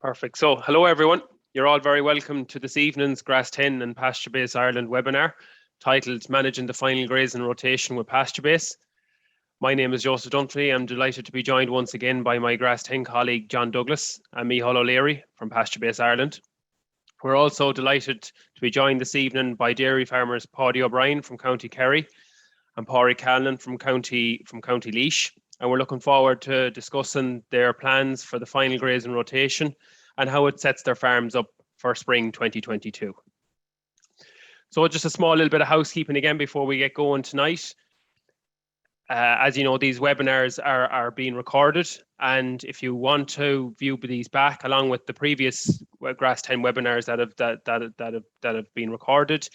Perfect. So, hello everyone. You're all very welcome to this evening's Grass 10 and PastureBase Ireland webinar titled Managing the Final Grazing Rotation with PastureBase. My name is Joseph Dunphy. I'm delighted to be joined once again by my Grass 10 colleague John Douglas and Micheál O'Leary from PastureBase Ireland. We're also delighted to be joined this evening by dairy farmers Paudie O'Brien from County Kerry and Padraig Callanan from County Laois. And we're looking forward to discussing their plans for the final grazing rotation and how it sets their farms up for spring 2022. So just a small little bit of housekeeping again before we get going tonight. As you know, these webinars are being recorded, and if you want to view these back along with the previous Grass 10 webinars that have been recorded,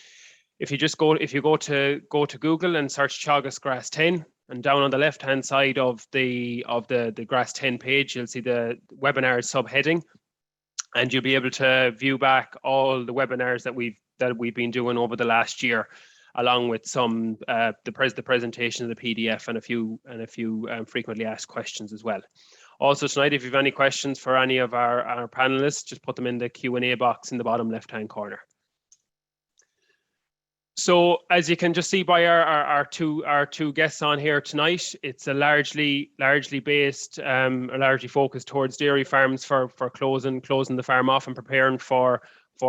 if you go to Google and search Teagasc Grass 10, and down on the left hand side of the Grass 10 page, you'll see the webinars subheading, and you'll be able to view back all the webinars that we've been doing over the last year, along with some the presentation of the PDF and a few frequently asked questions as well. Also tonight, if you have any questions for any of our panelists, just put them in the Q&A box in the bottom left hand corner. So as you can just see by our two guests on here tonight, it's a largely based, largely focused towards dairy farms for closing the farm off and preparing for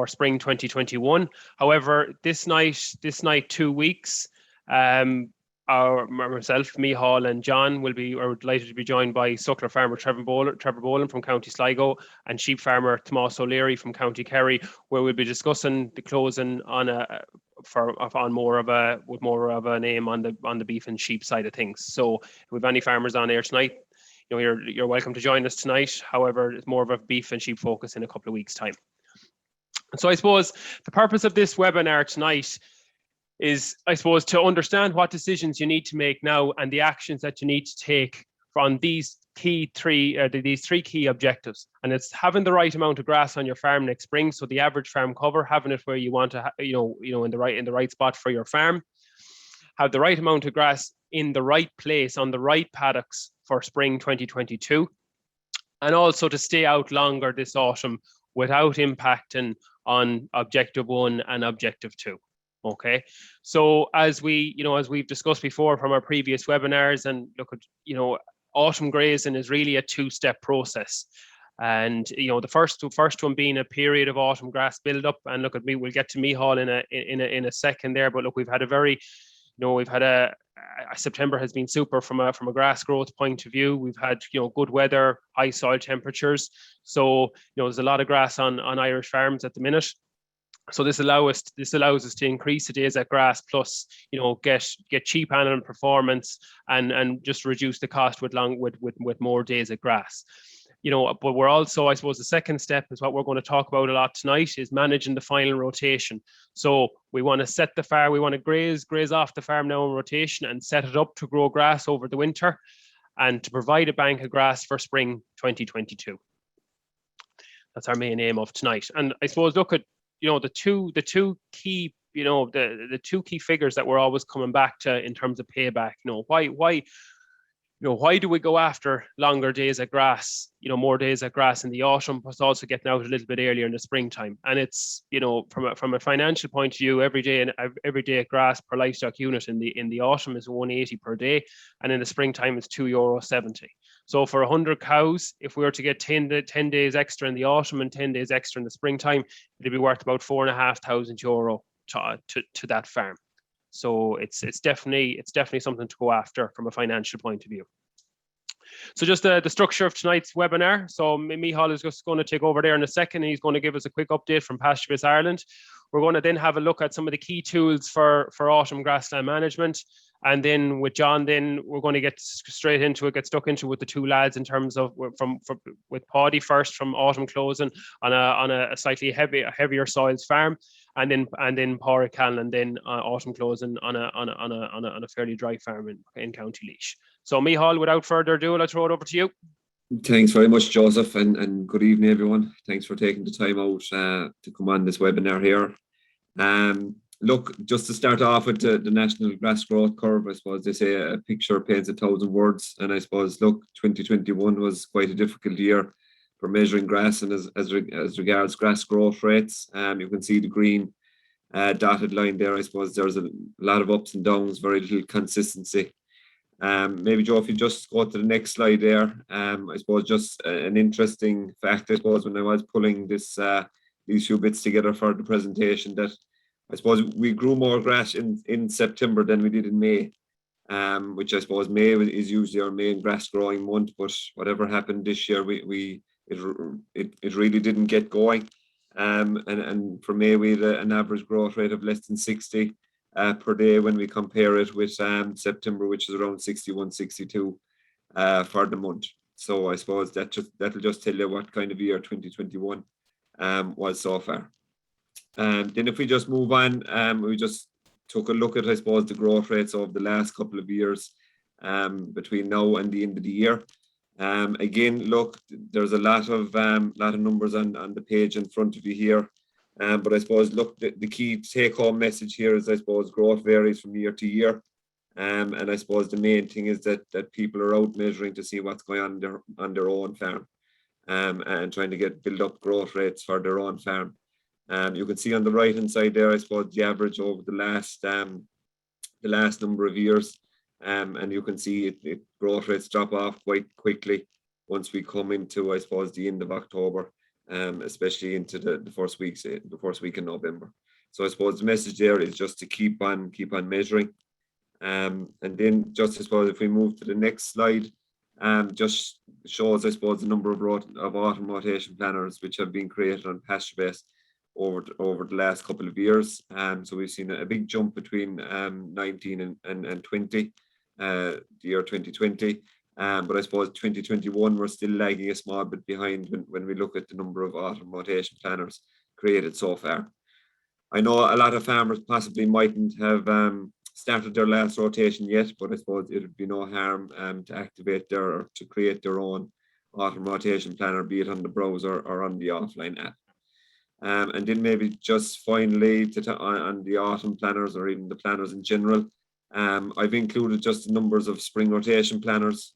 spring 2021. However, this night 2 weeks, myself, Micheál and John are delighted to be joined by suckler farmer Trevor Boland from County Sligo and sheep farmer Tomás O'Leary from County Kerry, where we'll be discussing the closing with more of an aim on the beef and sheep side of things. So if we have any farmers on air tonight, you're welcome to join us tonight. However, it's more of a beef and sheep focus in a couple of weeks' time. So I suppose the purpose of this webinar tonight is, to understand what decisions you need to make now and the actions that you need to take on these three key objectives. And it's having the right amount of grass on your farm next spring, so the average farm cover, having it where you want to, in the right spot for your farm. Have the right amount of grass in the right place on the right paddocks for spring 2022, and also to stay out longer this autumn without impacting on objective 1 and objective 2. Okay, so as we've discussed before from our previous webinars, and look at, autumn grazing is really a two-step process. And the first one being a period of autumn grass build-up, and look at me, we'll get to Micheál in a second there, but look, we've had a September has been super from a grass growth point of view. We've had good weather, high soil temperatures, so there's a lot of grass on Irish farms at the minute. So this allows us to increase the days at grass, plus get cheap animal performance and just reduce the cost with more days at grass. But we're also, I suppose, the second step is what we're going to talk about a lot tonight, is managing the final rotation. So we want to set the farm, we want to graze off the farm now in rotation and set it up to grow grass over the winter and to provide a bank of grass for spring 2022. That's our main aim of tonight. And I suppose, look at the two key figures that we're always coming back to in terms of payback. Why do we go after longer days at grass, more days at grass in the autumn, but also getting out a little bit earlier in the springtime? And it's, from a financial point of view, every day at grass per livestock unit in the autumn is 180 per day, and in the springtime it's €2.70. So for 100 cows, if we were to get 10 days extra in the autumn and 10 days extra in the springtime, it'd be worth about €4,500 to that farm. So it's definitely something to go after from a financial point of view. So just the structure of tonight's webinar. So Micheál is just going to take over there in a second, and he's going to give us a quick update from PastureBase Ireland. We're going to then have a look at some of the key tools for autumn grassland management. And then with John, we're going to get stuck into with the two lads in terms of with Paudie first from autumn closing on a slightly heavier soils farm, and then Padraig Cannon then autumn closing on a fairly dry farm in County Laois. So Micheál, without further ado, I'll throw it over to you. Thanks very much, Joseph, and good evening, everyone. Thanks for taking the time out to come on this webinar here. Look, just to start off with the National Grass Growth Curve, I suppose they say a picture paints 1,000 words. And I suppose, look, 2021 was quite a difficult year measuring grass and as regards grass growth rates. You can see the green dotted line there. I suppose there's a lot of ups and downs, very little consistency. Maybe Joe, if you just go to the next slide there, I suppose just an interesting fact, I suppose, when I was pulling this these few bits together for the presentation, that I suppose we grew more grass in September than we did in May, which I suppose May is usually our main grass growing month, but whatever happened this year, it really didn't get going. And for May, we had an average growth rate of less than 60 per day when we compare it with September, which is around 61, 62 for the month. So I suppose that'll just tell you what kind of year 2021 was so far. Then if we just move on, we just took a look at, I suppose, the growth rates of the last couple of years between now and the end of the year. Again, look, there's a lot of numbers on the page in front of you here. But I suppose, look, the key take-home message here is, I suppose, growth varies from year to year. And I suppose the main thing is that people are out measuring to see what's going on their own farm, and trying to build up growth rates for their own farm. You can see on the right-hand side there, I suppose, the average over the last number of years. And you can see growth rates drop off quite quickly once we come into, I suppose, the end of October, especially into the first week in November. So I suppose the message there is just to keep on measuring. And then just, I suppose, if we move to the next slide, just shows, I suppose, the number of autumn rotation planners which have been created on PastureBase over the last couple of years. So we've seen a big jump between 19 and 20, the year 2020. But I suppose 2021, we're still lagging a small bit behind when we look at the number of autumn rotation planners created so far. I know a lot of farmers possibly mightn't have started their last rotation yet, but I suppose it would be no harm to activate or to create their own autumn rotation planner, be it on the browser or on the offline app. And then maybe just finally on the autumn planners, or even the planners in general, I've included just the numbers of spring rotation planners,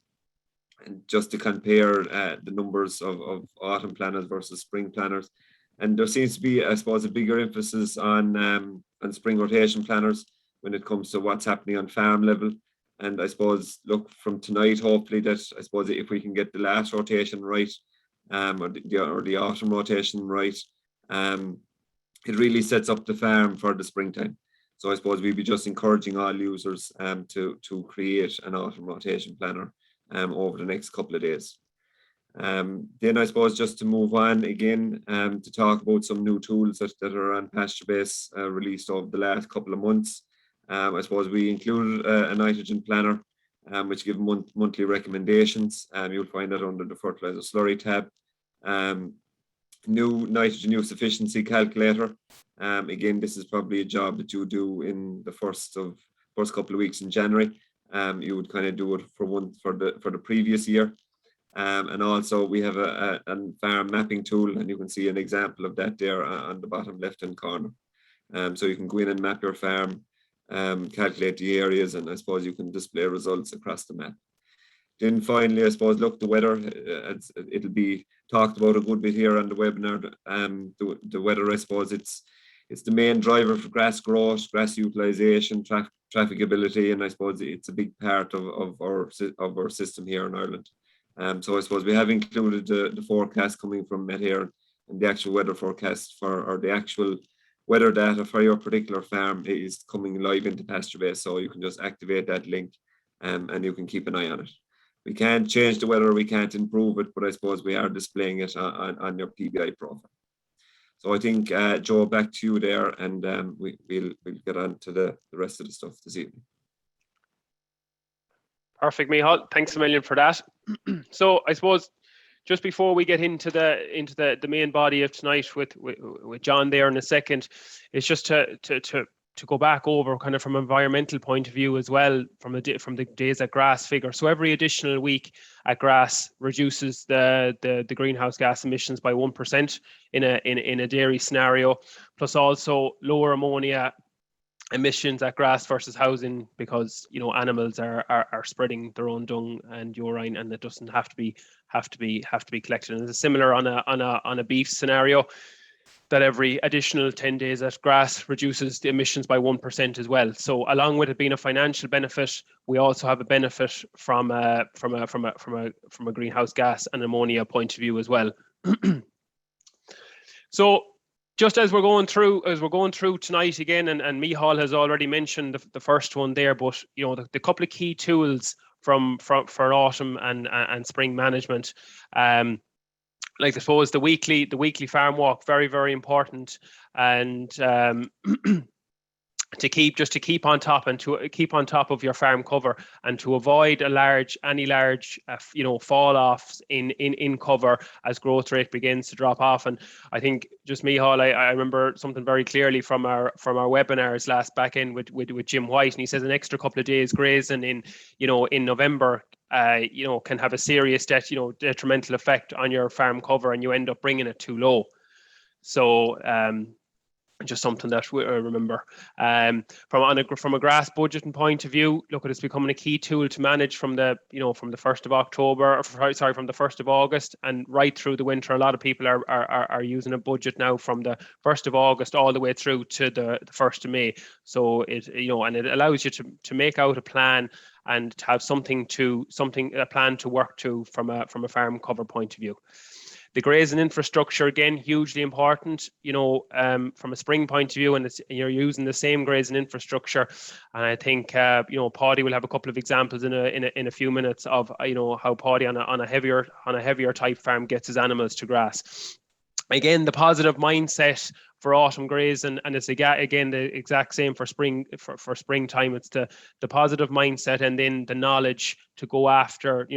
and just to compare the numbers of autumn planners versus spring planners. And there seems to be, I suppose, a bigger emphasis on spring rotation planners when it comes to what's happening on farm level. And I suppose, look, from tonight, hopefully that, I suppose, if we can get the last rotation right, or the autumn rotation right, it really sets up the farm for the springtime. So I suppose we'd be just encouraging all users to create an autumn rotation planner over the next couple of days. Then I suppose just to move on again to talk about some new tools that are on PastureBase released over the last couple of months. I suppose we included a nitrogen planner which give monthly recommendations. You'll find that under the fertilizer slurry tab. New nitrogen use efficiency calculator. Again, this is probably a job that you do in the first couple of weeks in January. You would kind of do it for the previous year. And also we have a farm mapping tool, and you can see an example of that there on the bottom left-hand corner. So you can go in and map your farm, calculate the areas, and I suppose you can display results across the map. Then finally, I suppose, look, the weather, it'll be talked about a good bit here on the webinar. The weather, I suppose, it's the main driver for grass growth, grass utilization, trafficability, and I suppose it's a big part of our system here in Ireland. So I suppose we have included the forecast coming from Met Éireann, and the actual weather forecast or the actual weather data for your particular farm is coming live into PastureBase. So you can just activate that link and you can keep an eye on it. We can't change the weather, we can't improve it, but I suppose we are displaying it on your PBI profile. So I think, Joe, back to you there, and we'll get on to the rest of the stuff this evening. Perfect, Micheál. Thanks a million for that. So I suppose just before we get into the main body of tonight with John there in a second, it's just to go back over kind of from an environmental point of view as well, from the days at grass figure. So every additional week at grass reduces the greenhouse gas emissions by 1% in a dairy scenario, plus also lower ammonia emissions at grass versus housing, because animals are spreading their own dung and urine, and it doesn't have to be collected. And it's similar on a beef scenario, that every additional 10 days at grass reduces the emissions by 1% as well. So along with it being a financial benefit, we also have a benefit from a greenhouse gas and ammonia point of view as well. So just as we're going through tonight again, and Michal has already mentioned the first one there, but the couple of key tools for autumn and spring management, like I suppose the weekly farm walk, very, very important, and to keep on top and to keep on top of your farm cover, and to avoid any large fall offs in cover as growth rate begins to drop off. And I think just Michal, I remember something very clearly from our webinars back in with Jim White, and he says an extra couple of days grazing in November can have a serious detrimental effect on your farm cover, and you end up bringing it too low. So just something that we remember. From a grass budgeting point of view, look, it's becoming a key tool to manage from the 1st of October, from the 1st of August and right through the winter. A lot of people are using a budget now from the 1st of August all the way through to the 1st of May. So it allows you to make out a plan and to have a plan to work to from a farm cover point of view. The grazing infrastructure, again, hugely important, from a spring point of view, and you're using the same grazing infrastructure. And I think, Paudie will have a couple of examples in a few minutes of, how Paudie on a heavier type farm gets his animals to grass. Again, the positive mindset for autumn grazing, and it's again the exact same for springtime. It's the positive mindset, and then the knowledge to go after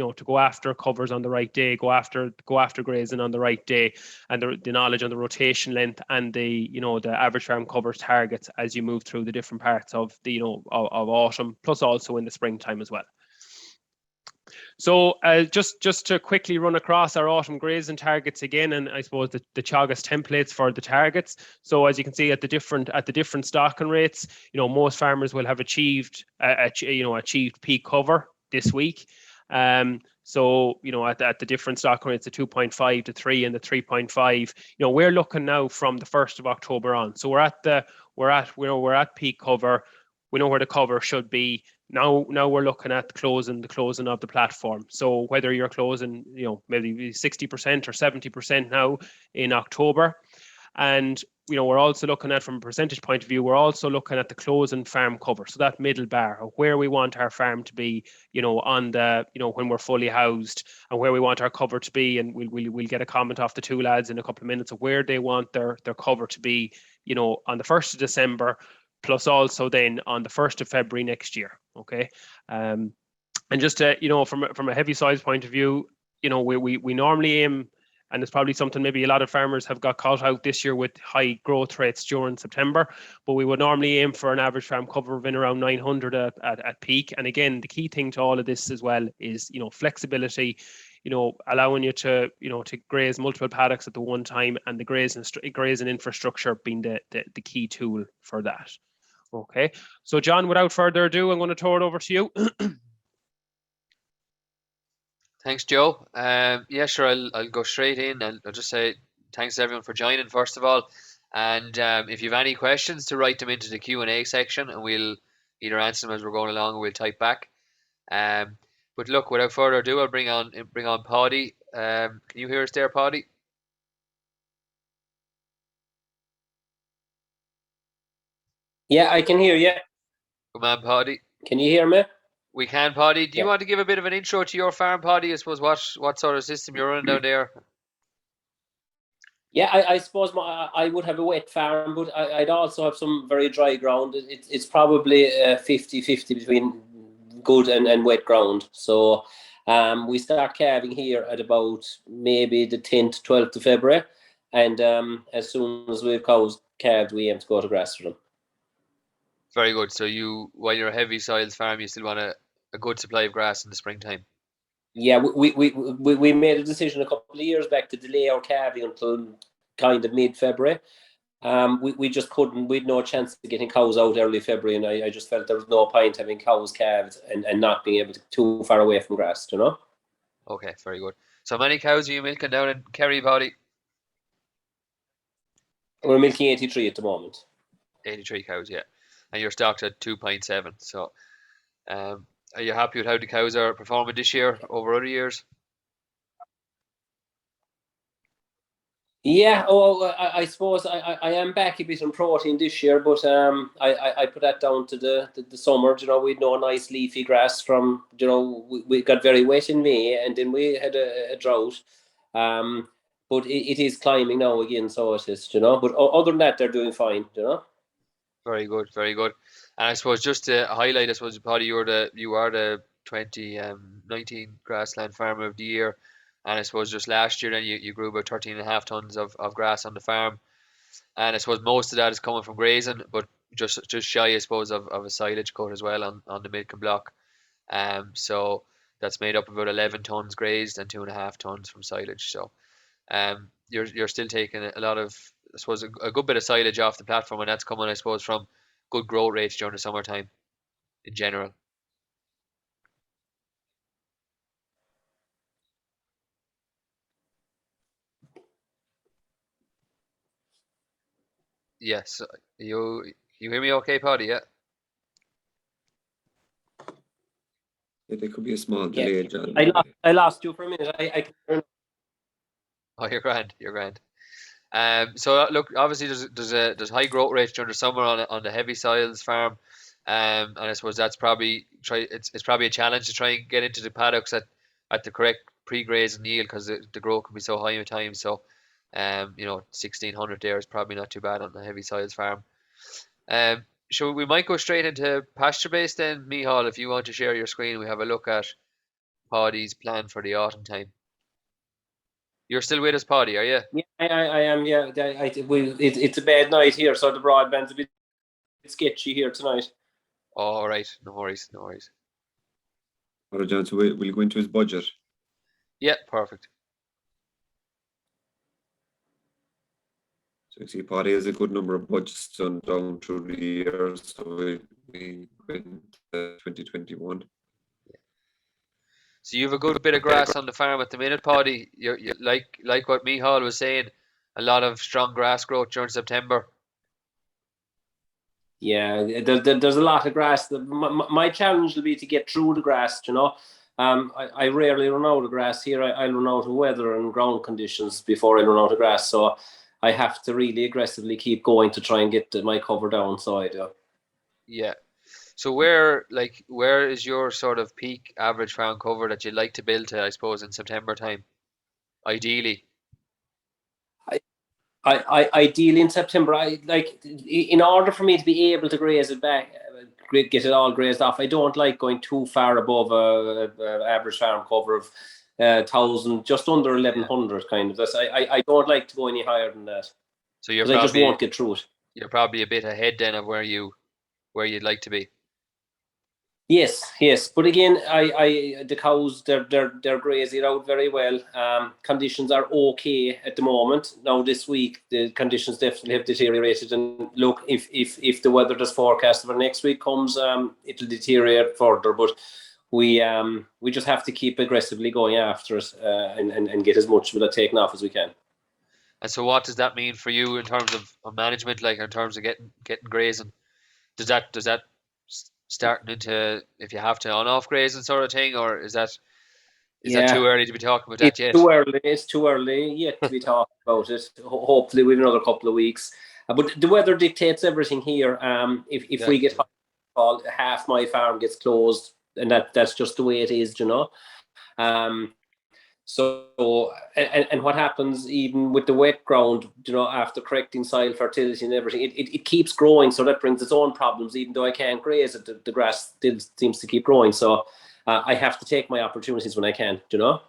covers on the right day, go after grazing on the right day, and the knowledge on the rotation length and the average farm cover targets as you move through the different parts of of autumn, plus also in the springtime as well. So just to quickly run across our autumn grazing targets again, and I suppose the Teagasc templates for the targets. So as you can see at the different stocking rates, most farmers will have achieved peak cover this week. So at the different stocking rates, the 2.5, the 3, and the 3.5. We're looking now from the 1st of October on. So we're at peak cover. We know where the cover should be. Now we're looking at the closing of the platform. So whether you're closing, maybe 60% or 70% now in October, and we're also looking at, from a percentage point of view, we're also looking at the closing farm cover. So that middle bar of where we want our farm to be, on the, when we're fully housed, and where we want our cover to be. And we'll get a comment off the two lads in a couple of minutes of where they want their cover to be, on the 1st of December. Plus also then on the 1st of February next year, okay? And just to, from a heavy size point of view, we normally aim, and it's probably something maybe a lot of farmers have got caught out this year with high growth rates during September, but we would normally aim for an average farm cover of in around 900 at peak. And again, the key thing to all of this as well is, flexibility, allowing you to graze multiple paddocks at the one time, and the grazing infrastructure being the key tool for that. Okay, so John, without further ado, I'm going to throw it over to you. Thanks, Joe. Yeah, sure, I'll go straight in, and I'll just say thanks to everyone for joining, first of all. And if you have any questions, to write them into the Q&A section, and we'll either answer them as we're going along, or we'll type back. But look, without further ado, I'll bring on Paudie. Can you hear us there, Paudie? Yeah, I can hear you. Come on, Paudie. Can you hear me? We can, Paudie. Do you want to give a bit of an intro to your farm, Paudie? I suppose what sort of system you're running down there? Yeah, I suppose I would have a wet farm, but I'd also have some very dry ground. It's probably 50-50 between good and wet ground. So we start calving here at about maybe the 10th, 12th of February. And as soon as we've cows calved, we aim to go to grass for them. Very good. So while you're a heavy soils farm, you still want a good supply of grass in the springtime. Yeah, we made a decision a couple of years back to delay our calving until kind of mid-February. we just couldn't. We'd no chance of getting cows out early February, and I just felt there was no point having cows calved and not being able to too far away from grass, you know. Okay, very good. So how many cows are you milking down in Kerry, Paudie? We're milking 83 at the moment. 83 cows, yeah. And you're stocked at 2.7. So are you happy with how the cows are performing this year over other years? Yeah, I suppose I am back a bit on protein this year, but I put that down to the summer. You know, we'd no nice leafy grass from, you know, we got very wet in May, and then we had a drought. But it is climbing now again, so it is, you know. But other than that, they're doing fine, you know. Very good, very good. And I suppose just to highlight, I suppose, Paddy, you are the 2019 Grassland Farmer of the Year. And I suppose just last year then you grew about 13.5 tons of grass on the farm. And I suppose most of that is coming from grazing, but just shy, I suppose, of a silage cut as well on the milking block. So that's made up of about 11 tons grazed and 2.5 tons from silage. So you're still taking a lot of, I suppose, a good bit of silage off the platform, and that's coming, I suppose, from good growth rates during the summertime in general. Yes, you hear me okay, Paddy? Yeah. Yeah, there could be a small Yeah. delay, John. I lost you for a minute. I Oh, you're grand. You're grand. So look, obviously there's high growth rates during the summer on the heavy soils farm, and I suppose that's probably it's probably a challenge to try and get into the paddocks at the correct pre-grazing yield, because the growth can be so high at times. So, 1600 there is probably not too bad on the heavy soils farm. So we might go straight into PastureBase then, Mihal, if you want to share your screen. We have a look at Paudie's plan for the autumn time. You're still with us, Paudie, are you? Yeah, I am. Yeah, it's a bad night here, so the broadband's a bit sketchy here tonight. All right, no worries, no worries. All right, John, so we'll go into his budget. Yeah, perfect. So you see, Paudie has a good number of budgets done down through the years. So we went to 2021. So you have a good bit of grass on the farm at the minute, Paudie. You like what Mihal was saying, a lot of strong grass growth during September. Yeah, there's a lot of grass. My challenge will be to get through the grass, you know. I rarely run out of grass here. I run out of weather and ground conditions before I run out of grass. So I have to really aggressively keep going to try and get my cover down. So I do. Yeah. So where is your sort of peak average farm cover that you'd like to build to, I suppose, in September time? Ideally. I ideally in September, I like, in order for me to be able to graze it back, get it all grazed off. I don't like going too far above a average farm cover of 1,000, just under 1,100 kind of. I don't like to go any higher than that. So I just won't get through it. You're probably a bit ahead then of where you'd like to be. Yes. But again, the cows, they're grazing out very well. Conditions are okay at the moment. Now this week, the conditions definitely have deteriorated. And look, if the weather that's forecast for next week comes, it'll deteriorate further. But we just have to keep aggressively going after it and get as much of it taken off as we can. And so, what does that mean for you in terms of management, like in terms of getting grazing? Does that starting into, if you have to, on-off grazing sort of thing, or is that too early to be talking about that yet? It's too early yet to be talking about it. Hopefully, with another couple of weeks. But the weather dictates everything here. If we get fall, half my farm gets closed, and that's just the way it is, you know. So what happens even with the wet ground, you know, after correcting soil fertility and everything, it keeps growing. So that brings its own problems. Even though I can't graze it, the grass still seems to keep growing. So I have to take my opportunities when I can, you know.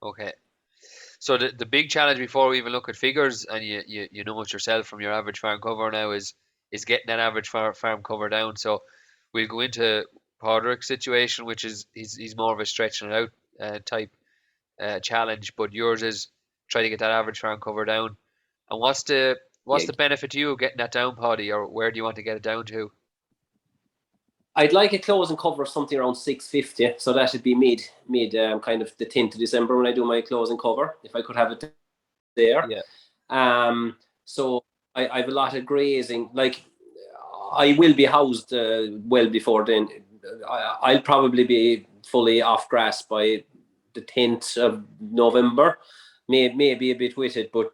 Okay. So the big challenge before we even look at figures, and you know it yourself from your average farm cover now, is getting that average farm cover down. So we'll go into Padraig's situation, which is he's more of a stretching it out type challenge, but yours is try to get that average farm cover down. And what's the what's the benefit to you of getting that down, Paudie, or where do you want to get it down to? I'd like a closing cover of something around 650, so that should be mid kind of the 10th of December when I do my closing cover, if I could have it there. Yeah. So I have a lot of grazing. Like, I will be housed well before then. I'll probably be fully off grass by the 10th of November. Maybe a bit with it, but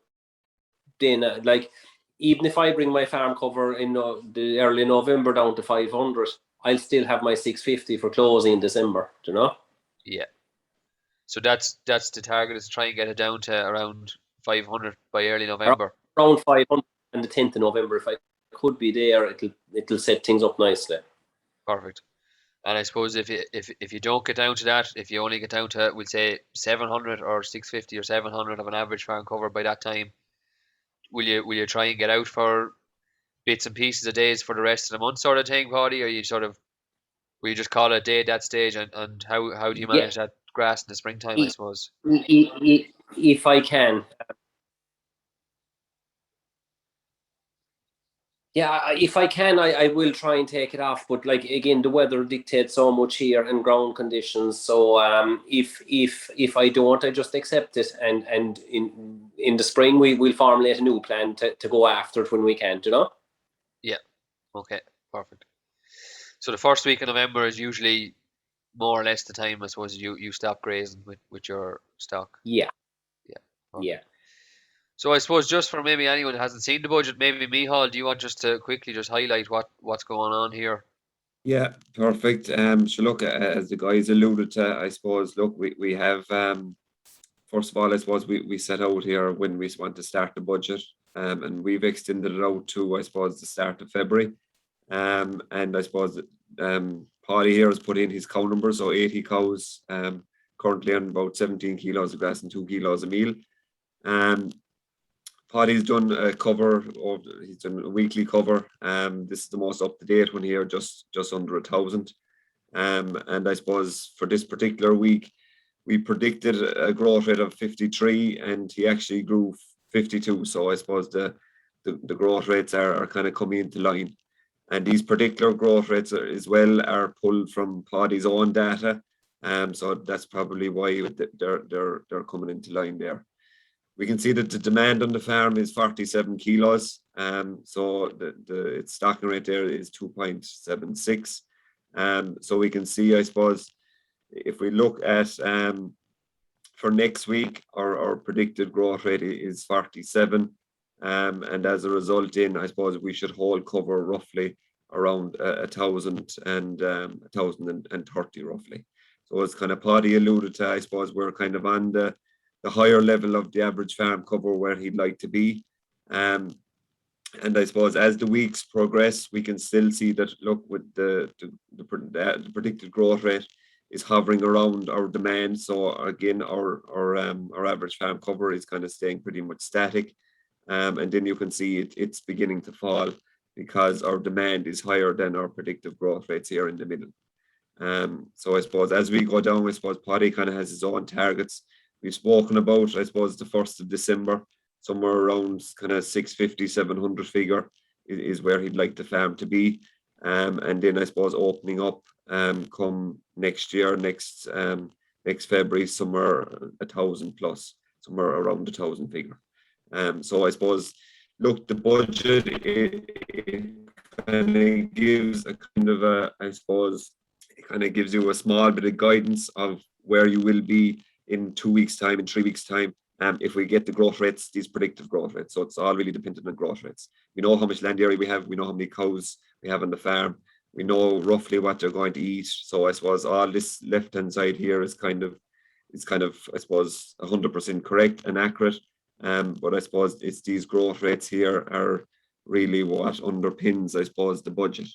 then like, even if I bring my farm cover in the early November down to 500, I'll still have my 650 for closing in December, you know? Yeah. So that's the target, is to try and get it down to around 500 by early November. Around 500 and the 10th of November. If I could be there, it'll set things up nicely. Perfect. And I suppose if you don't get down to that, if you only get down to, we'll say 700 or 650 or 700 of an average farm cover by that time, will you try and get out for bits and pieces of days for the rest of the month, sort of thing, Paudie? Or will you just call it a day at that stage? And how do you manage that grass in the springtime, I suppose? If I can. Yeah, if I can, I will try and take it off. But like, again, the weather dictates so much here and ground conditions. So if I don't, I just accept it. And in the spring, we'll formulate a new plan to go after it when we can, you know? Yeah. Okay. Perfect. So the first week of November is usually more or less the time, I suppose, you stop grazing with your stock. Yeah. Yeah. Okay. Yeah. So I suppose, just for maybe anyone that hasn't seen the budget, maybe Micheál, do you want just to quickly just highlight what's going on here? Yeah, perfect. So look, as the guys alluded to, I suppose, look, we have, first of all, I suppose we set out here when we want to start the budget, and we've extended it out to, I suppose, the start of February. And I suppose Paudie here has put in his cow numbers, so 80 cows, currently on about 17 kilos of grass and 2 kilos of meal. Paudie's done a cover, he's done a weekly cover. This is the most up-to-date one here, just under 1,000. And I suppose for this particular week, we predicted a growth rate of 53, and he actually grew 52. So I suppose the growth rates are kind of coming into line. And these particular growth rates are pulled from Paudie's own data. So that's probably why they're coming into line there. We can see that the demand on the farm is 47 kilos. So its stocking rate there is 2.76. So we can see, I suppose, if we look at for next week, our predicted growth rate is 47. And as a result, I suppose we should hold cover roughly around 1,000 and 1,030 roughly. So as kind of Paudie alluded to, I suppose we're kind of on the higher level of the average farm cover where he'd like to be. And I suppose as the weeks progress, we can still see that, look, with the predicted growth rate is hovering around our demand. So again, our average farm cover is kind of staying pretty much static. And then you can see it's beginning to fall because our demand is higher than our predictive growth rates here in the middle. So I suppose as we go down, I suppose Paudie kind of has his own targets. We've spoken about, I suppose, the 1st of December, somewhere around kind of 650, 700 figure is where he'd like the farm to be. And then I suppose opening up come next year, next February, somewhere 1,000 plus, somewhere around 1,000 figure. So I suppose, look, the budget, it kind of gives a kind of a, I suppose, it kind of gives you a small bit of guidance of where you will be in 2 weeks' time, in 3 weeks' time, if we get the growth rates, these predictive growth rates. So it's all really dependent on growth rates. We know how much land area we have. We know how many cows we have on the farm. We know roughly what they're going to eat. So I suppose all this left-hand side here is kind of, I suppose, 100% correct and accurate. But I suppose it's these growth rates here are really what underpins, I suppose, the budget.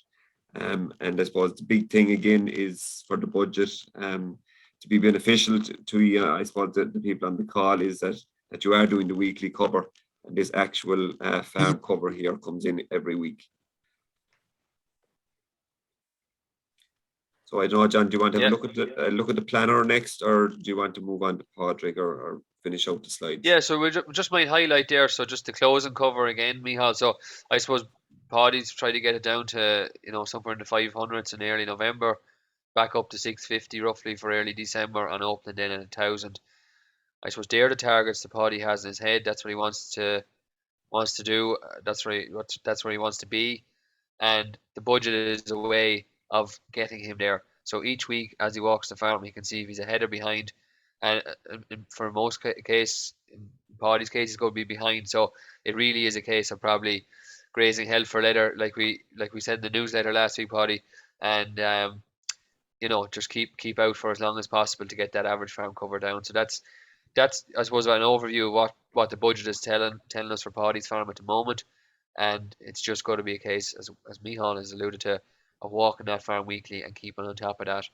And I suppose the big thing again is for the budget to be beneficial to I suppose the people on the call is that you are doing the weekly cover, and this actual farm cover here comes in every week. So I don't know, John, do you want to have a look at the planner next, or do you want to move on to Padraig or finish out the slides. Yeah, so we just might highlight there. So just the closing cover again, Michal. So I suppose Paudie's try to get it down to somewhere in the 500s in early November, back up to 650 roughly for early December, and opening then at 1,000. I suppose they're the targets that Paudie has in his head. That's what he wants to do. That's where he wants to be, and the budget is a way of getting him there. So each week as he walks the farm, he can see if he's ahead or behind, and for most case, in Paudie's case, he's going to be behind. So it really is a case of probably grazing hell for leather, like we said in the newsletter last week, Paudie, and just keep out for as long as possible to get that average farm cover down. So that's I suppose an overview of what the budget is telling us for Paudie's farm at the moment, and it's just going to be a case, as Michal has alluded to, of walking that farm weekly and keeping on top of that,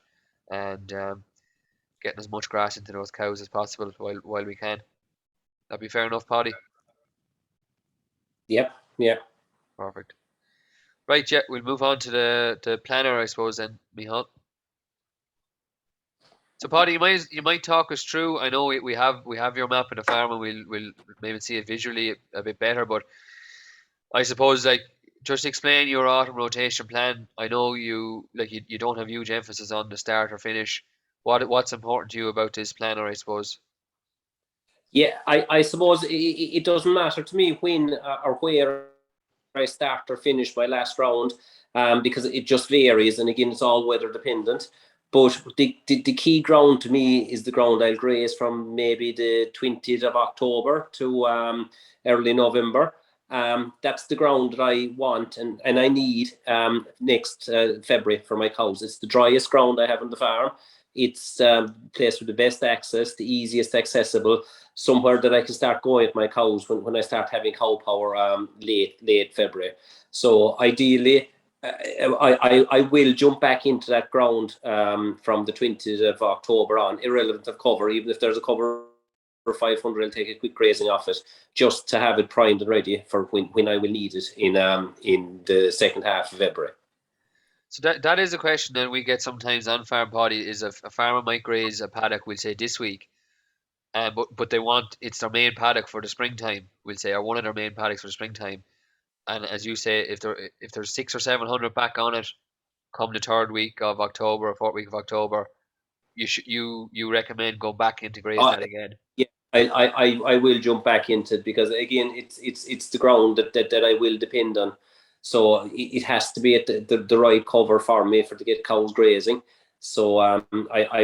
and getting as much grass into those cows as possible while we can. That'd be fair enough, Paudie? Yep. Yeah. Perfect. Right, yeah, we'll move on to the planner, I suppose, then, Michal. So, Paudie, you might talk us through. I know we have your map of the farm, and we'll maybe see it visually a bit better. But I suppose, like, just explain your autumn rotation plan. I know you don't have huge emphasis on the start or finish. What's important to you about this planner, I suppose? Yeah, I suppose it doesn't matter to me when or where I start or finish my last round, because it just varies, and again, it's all weather dependent. But the key ground to me is the ground I'll graze from maybe the 20th of October to early November. That's the ground that I want and I need next February for my cows. It's the driest ground I have on the farm. It's the place with the best access, the easiest accessible, somewhere that I can start going with my cows when I start having cow power late February. So ideally, I will jump back into that ground from the 20th of October on, irrelevant of cover. Even if there's a cover for 500, I'll take a quick grazing off it just to have it primed and ready for when I will need it in the second half of February. So that is a question that we get sometimes on farm, Paudie, is if a farmer might graze a paddock, we'll say this week, but they want it's their main paddock for the springtime, we'll say, or one of their main paddocks for the springtime. And as you say, if there's 600 or 700 back on it, come the third week of October or fourth week of October, you recommend go back into graze that again. Yeah, I will jump back into it because again, it's the ground that I will depend on. So it has to be at the right cover for me to get cows grazing. So I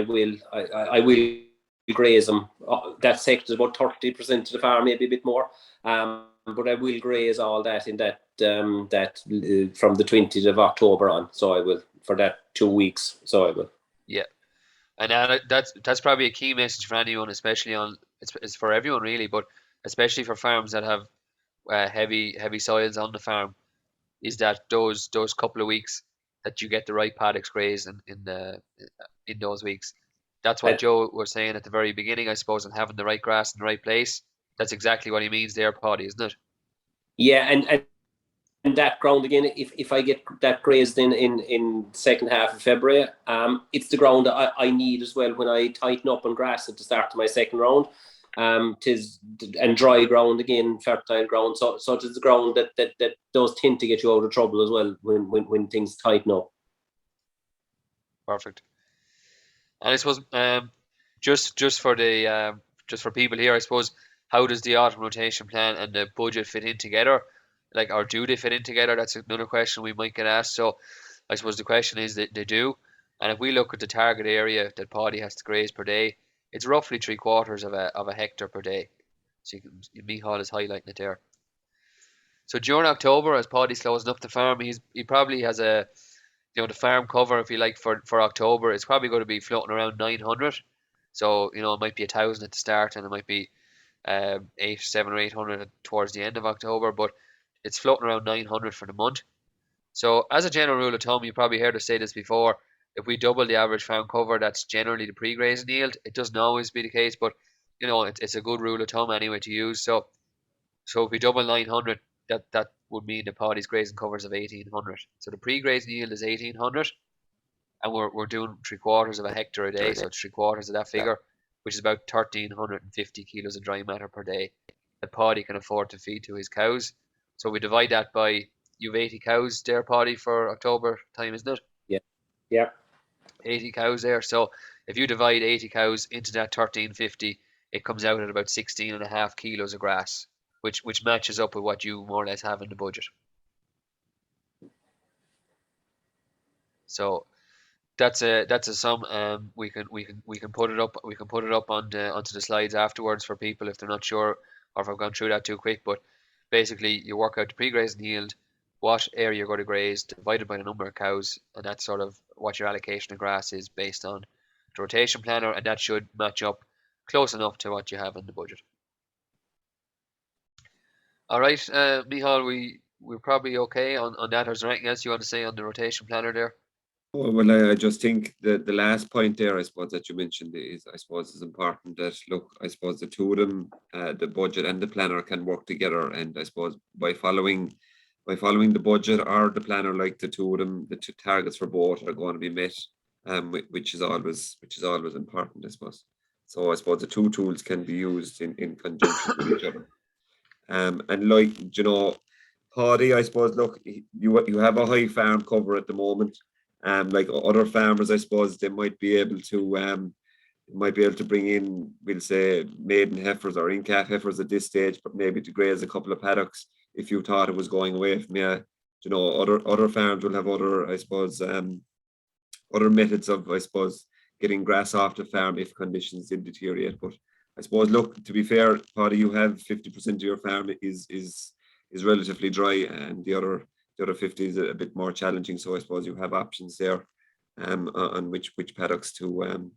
will graze them. That sector is about 30% of the farm, maybe a bit more. But I will graze all that in that from the 20th of October on. So I will for that 2 weeks. So I will. Yeah, and that's probably a key message for anyone, especially it's for everyone really, but especially for farms that have heavy soils on the farm, is that those couple of weeks that you get the right paddocks grazed in those weeks. That's what Joe was saying at the very beginning, I suppose, and having the right grass in the right place. That's exactly what he means there, Paudie, isn't it? Yeah, and that ground again, if I get that grazed in second half of February, it's the ground I need as well when I tighten up on grass at the start of my second round. And dry ground again, fertile ground. So it's the ground that does tend to get you out of trouble as well when things tighten up. Perfect. And I suppose just for people here, I suppose, how does the autumn rotation plan and the budget fit in together? Like, or do they fit in together? That's another question we might get asked. So I suppose the question is that they do. And if we look at the target area that Paudie has to graze per day, it's roughly 3/4 of a hectare per day. So Michal is highlighting it there. So during October, as Paudie's closing up the farm, he probably has the farm cover, if you like, for October, it's probably going to be floating around 900. So it might be 1,000 at the start, and it might be 700 or 800 towards the end of October, but it's floating around 900 for the month. So as a general rule of thumb, you probably heard us say this before, if we double the average farm cover, that's generally the pre-grazing yield. It doesn't always be the case, but it's a good rule of thumb anyway to use. So if we double 900, that would mean the Paudie's grazing covers of 1,800. So the pre-grazing yield is 1,800, and we're doing 3/4 of a hectare a day, so it's 3/4 of that figure. which is about 1,350 kilos of dry matter per day that Paudie can afford to feed to his cows. So we divide that by, you've 80 cows there, Paudie, for October time, isn't it? Yeah. 80 cows there. So if you divide 80 cows into that 1,350, it comes out at about 16.5 kilos of grass, which matches up with what you more or less have in the budget. So that's a sum. We can put it up. We can put it up onto the slides afterwards for people if they're not sure, or if I've gone through that too quick. But basically, you work out the pre-grazing yield, what area you're going to graze, divided by the number of cows, and that's sort of what your allocation of grass is based on the rotation planner, and that should match up close enough to what you have in the budget. All right, Michal, we're probably okay on that. Is there anything else you want to say on the rotation planner there? Oh, well, I just think that the last point there, I suppose, that you mentioned is important that, look, I suppose the two of them, the budget and the planner, can work together. And I suppose by following the budget or the planner, like the two of them, the two targets for both are going to be met, which is always important, I suppose. So I suppose the two tools can be used in conjunction with each other. And like, you know, Paudie, I suppose, look, you have a high farm cover at the moment. Like other farmers, I suppose they might be able to bring in, we'll say, maiden heifers or in-calf heifers at this stage, but maybe to graze a couple of paddocks if you thought it was going away from you. You know, other farms will have other, I suppose, other methods of, I suppose, getting grass off the farm if conditions did deteriorate. But I suppose, look, to be fair, Paudie, you have 50% of your farm is relatively dry, and the other 50 is a bit more challenging. So I suppose you have options there on which paddocks to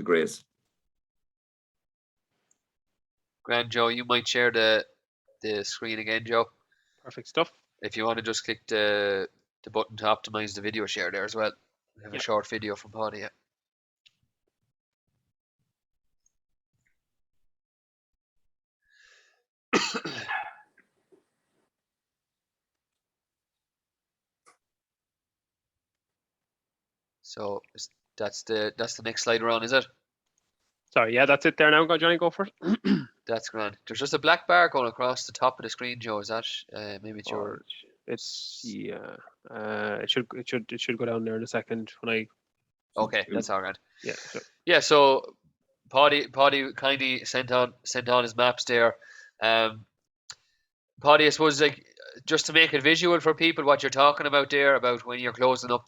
graze. Grand, Joe, you might share the screen again, Joe. Perfect stuff. If you want to just click the button to optimize the video share there as well. We have a short video from Paudie. Yeah. So that's the next slide we're on, is it? Sorry, yeah, that's it there now. Go, Johnny, go for it. That's grand. There's just a black bar going across the top of the screen, Joe. Is that maybe it's your? It's yeah. It should go down there in a second when I. Okay, that's all right. Yeah. Sure. Yeah. So Paudie kindly sent on his maps there. Paudie, I suppose, like, just to make it visual for people, what you're talking about there, about when you're closing up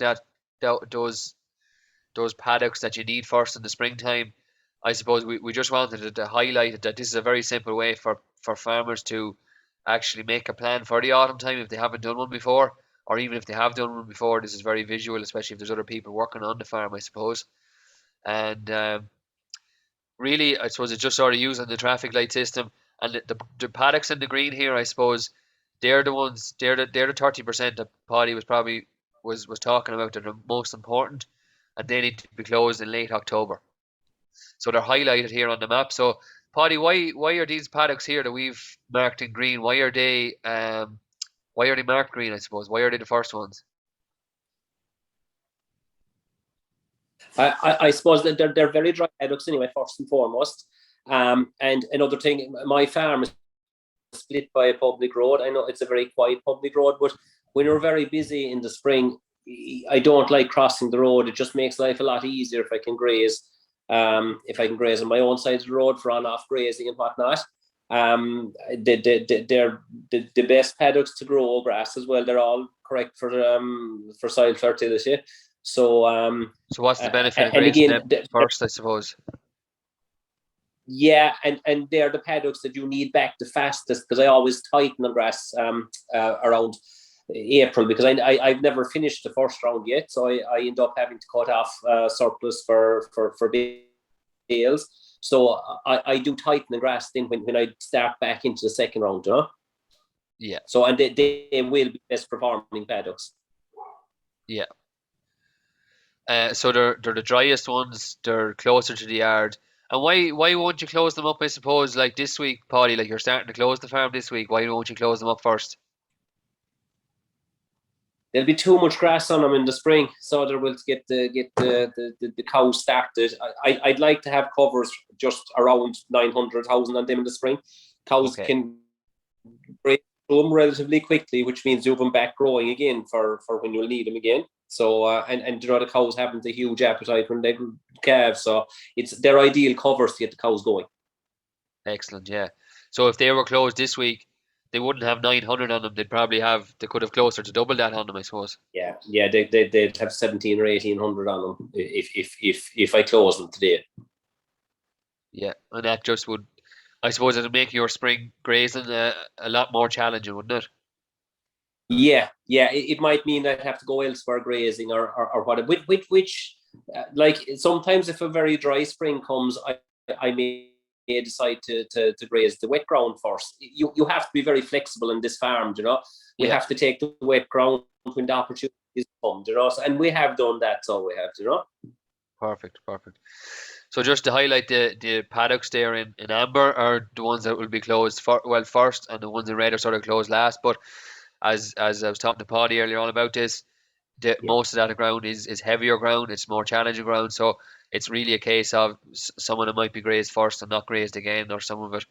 those paddocks that you need first in the springtime. I suppose we just wanted to highlight that this is a very simple way for farmers to actually make a plan for the autumn time if they haven't done one before, or even if they have done one before. This is very visual, especially if there's other people working on the farm, I suppose. And really, I suppose it's just sort of using the traffic light system, and the paddocks in the green here, I suppose, they're the 30% that Paudie was talking about that are most important, and they need to be closed in late October. So they're highlighted here on the map. So Paudie, why are these paddocks here that we've marked in green? Why are they marked green, I suppose? Why are they the first ones? I suppose that they're very dry paddocks anyway, first and foremost. And another thing, my farm is split by a public road. I know it's a very quiet public road, but when you're very busy in the spring, I don't like crossing the road. It just makes life a lot easier if I can graze. If I can graze on my own side of the road for on-off grazing and whatnot. They're the best paddocks to grow grass as well. They're all correct for soil fertility. So what's the benefit of grazing them first, I suppose? Yeah, and they're the paddocks that you need back the fastest, because I always tighten the grass around April, because I've never finished the first round yet, so I end up having to cut off surplus for bales. So I do tighten the grass then when I start back into the second round, you know? Yeah. So and they will be best performing paddocks. Yeah. So they're the driest ones. They're closer to the yard. And why won't you close them up? I suppose, like this week, Paudie, like you're starting to close the farm this week. Why won't you close them up first? there'll be too much grass on them in the spring, so they will get the cows started. I'd like to have covers just around 900,000 on them in the spring. Cows can break through them relatively quickly, which means you have them back growing again for when you'll need them again. So and the cows haven't a huge appetite when they calve, so it's their ideal covers to get the cows going. Excellent, yeah. So if they were closed this week, they wouldn't have 900 on them. They could have closer to double that on them, I suppose. Yeah, they'd have 17 or 1800 on them if I close them today. Yeah, and that just would, I suppose, it'd make your spring grazing a lot more challenging, wouldn't it? Yeah, it might mean I'd have to go elsewhere grazing or whatever. Which like sometimes if a very dry spring comes, I may decide to graze the wet ground first. You have to be very flexible in this farm, We have to take the wet ground when the opportunities come, and we have done that, so we have, Perfect. So just to highlight, the paddocks there in amber are the ones that will be closed first, and the ones in red are sort of closed last. But as I was talking to Paudie earlier on about this, most of that ground is heavier ground. It's more challenging ground. So it's really a case of some of them might be grazed first and not grazed again, or some of it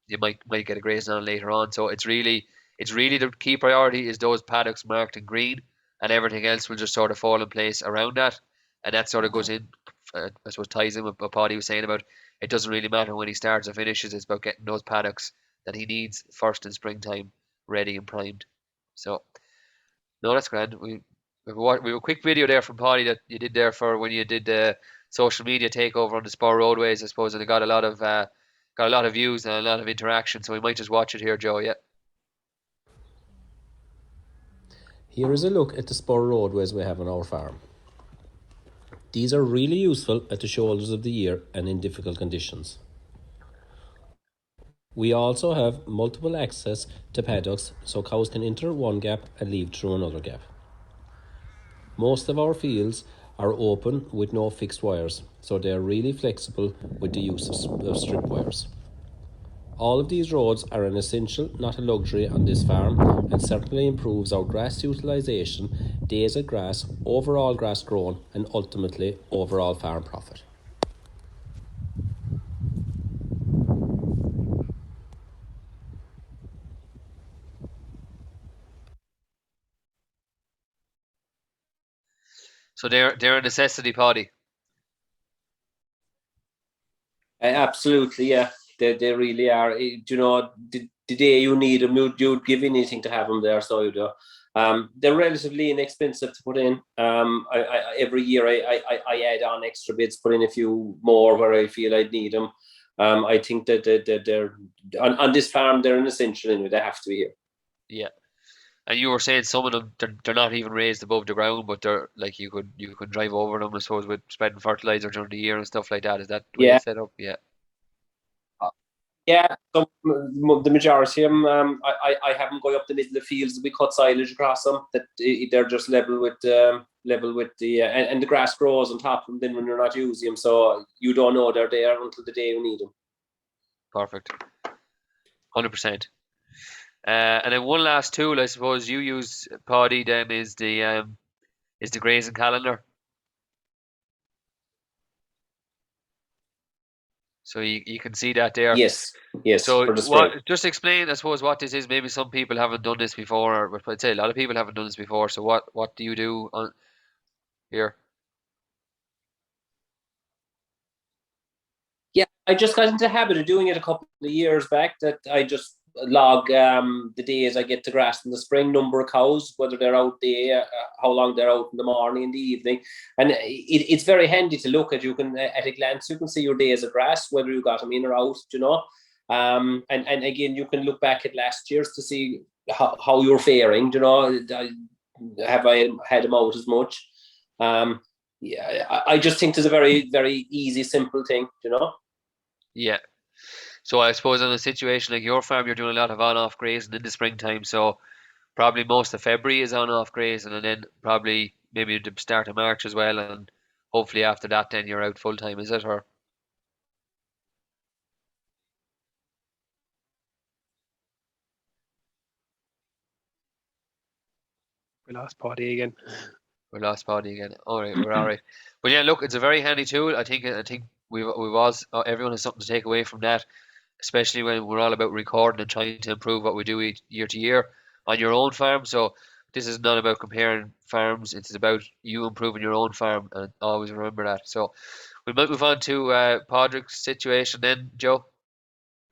you might get a grazing on later on. So it's really the key priority is those paddocks marked in green, and everything else will just sort of fall in place around that. And that sort of goes in, I suppose, ties in with what Paudie was saying about it doesn't really matter when he starts or finishes. It's about getting those paddocks that he needs first in springtime ready and primed. So no, that's grand. We have a quick video there from Paudie that you did there for when you did the social media takeover on the Spur Roadways, I suppose, and it got a lot of views and a lot of interaction. So we might just watch it here, Joe. Yeah. Here is a look at the Spur Roadways we have on our farm. These are really useful at the shoulders of the year and in difficult conditions. We also have multiple access to paddocks, so cows can enter one gap and leave through another gap. Most of our fields are open with no fixed wires, so they are really flexible with the use of strip wires. All of these roads are an essential, not a luxury, on this farm, and certainly improves our grass utilisation, days at grass, overall grass grown, and ultimately overall farm profit. So they're a necessity, Paudie. Absolutely, yeah. They really are. The day you need them, you'd give anything to have them there. So you do. They're relatively inexpensive to put in. Every year I add on extra bits, put in a few more where I feel I'd need them. I think that they're on this farm, they're an essential anyway. They have to be here. Yeah. And you were saying some of them they're not even raised above the ground, but they're like you could drive over them, I suppose, with spreading fertilizer during the year and stuff like that. Is that the way it's set up? Yeah. Yeah, so the majority of them, I have them going up the middle of the fields. We cut silage across them. That they're just level with the and the grass grows on top of them. Then when you're not using them, so you don't know they're there until the day you need them. Perfect. 100%. And then one last tool, I suppose you use, Paudie, then is the grazing calendar. So you can see that there. Yes. So just explain, I suppose, what this is. Maybe some people haven't done this before, but I'd say a lot of people haven't done this before. So what do you do on here? Yeah, I just got into the habit of doing it a couple of years back. That I just log the days I get to grass in the spring, number of cows, whether they're out there, how long they're out in the morning and the evening, and it's very handy to look at. You can at a glance you can see your days of grass, whether you got them in or out, and again you can look back at last year's to see how you're faring. Have I had them out as much? Yeah, I just think it's a very, very easy, simple thing. Yeah. So I suppose in a situation like your farm, you're doing a lot of on-off grazing in the springtime. So probably most of February is on-off grazing, and then probably maybe the start of March as well. And hopefully after that, then you're out full time. Is it, or? We lost Paudie again. We lost Paudie again. All right, we're all right. But yeah, look, it's a very handy tool. I think we've all everyone has something to take away from that, especially when we're all about recording and trying to improve what we do year to year on your own farm. So this is not about comparing farms. It's about you improving your own farm, and always remember that. So we might move on to Padraig's situation then, Joe.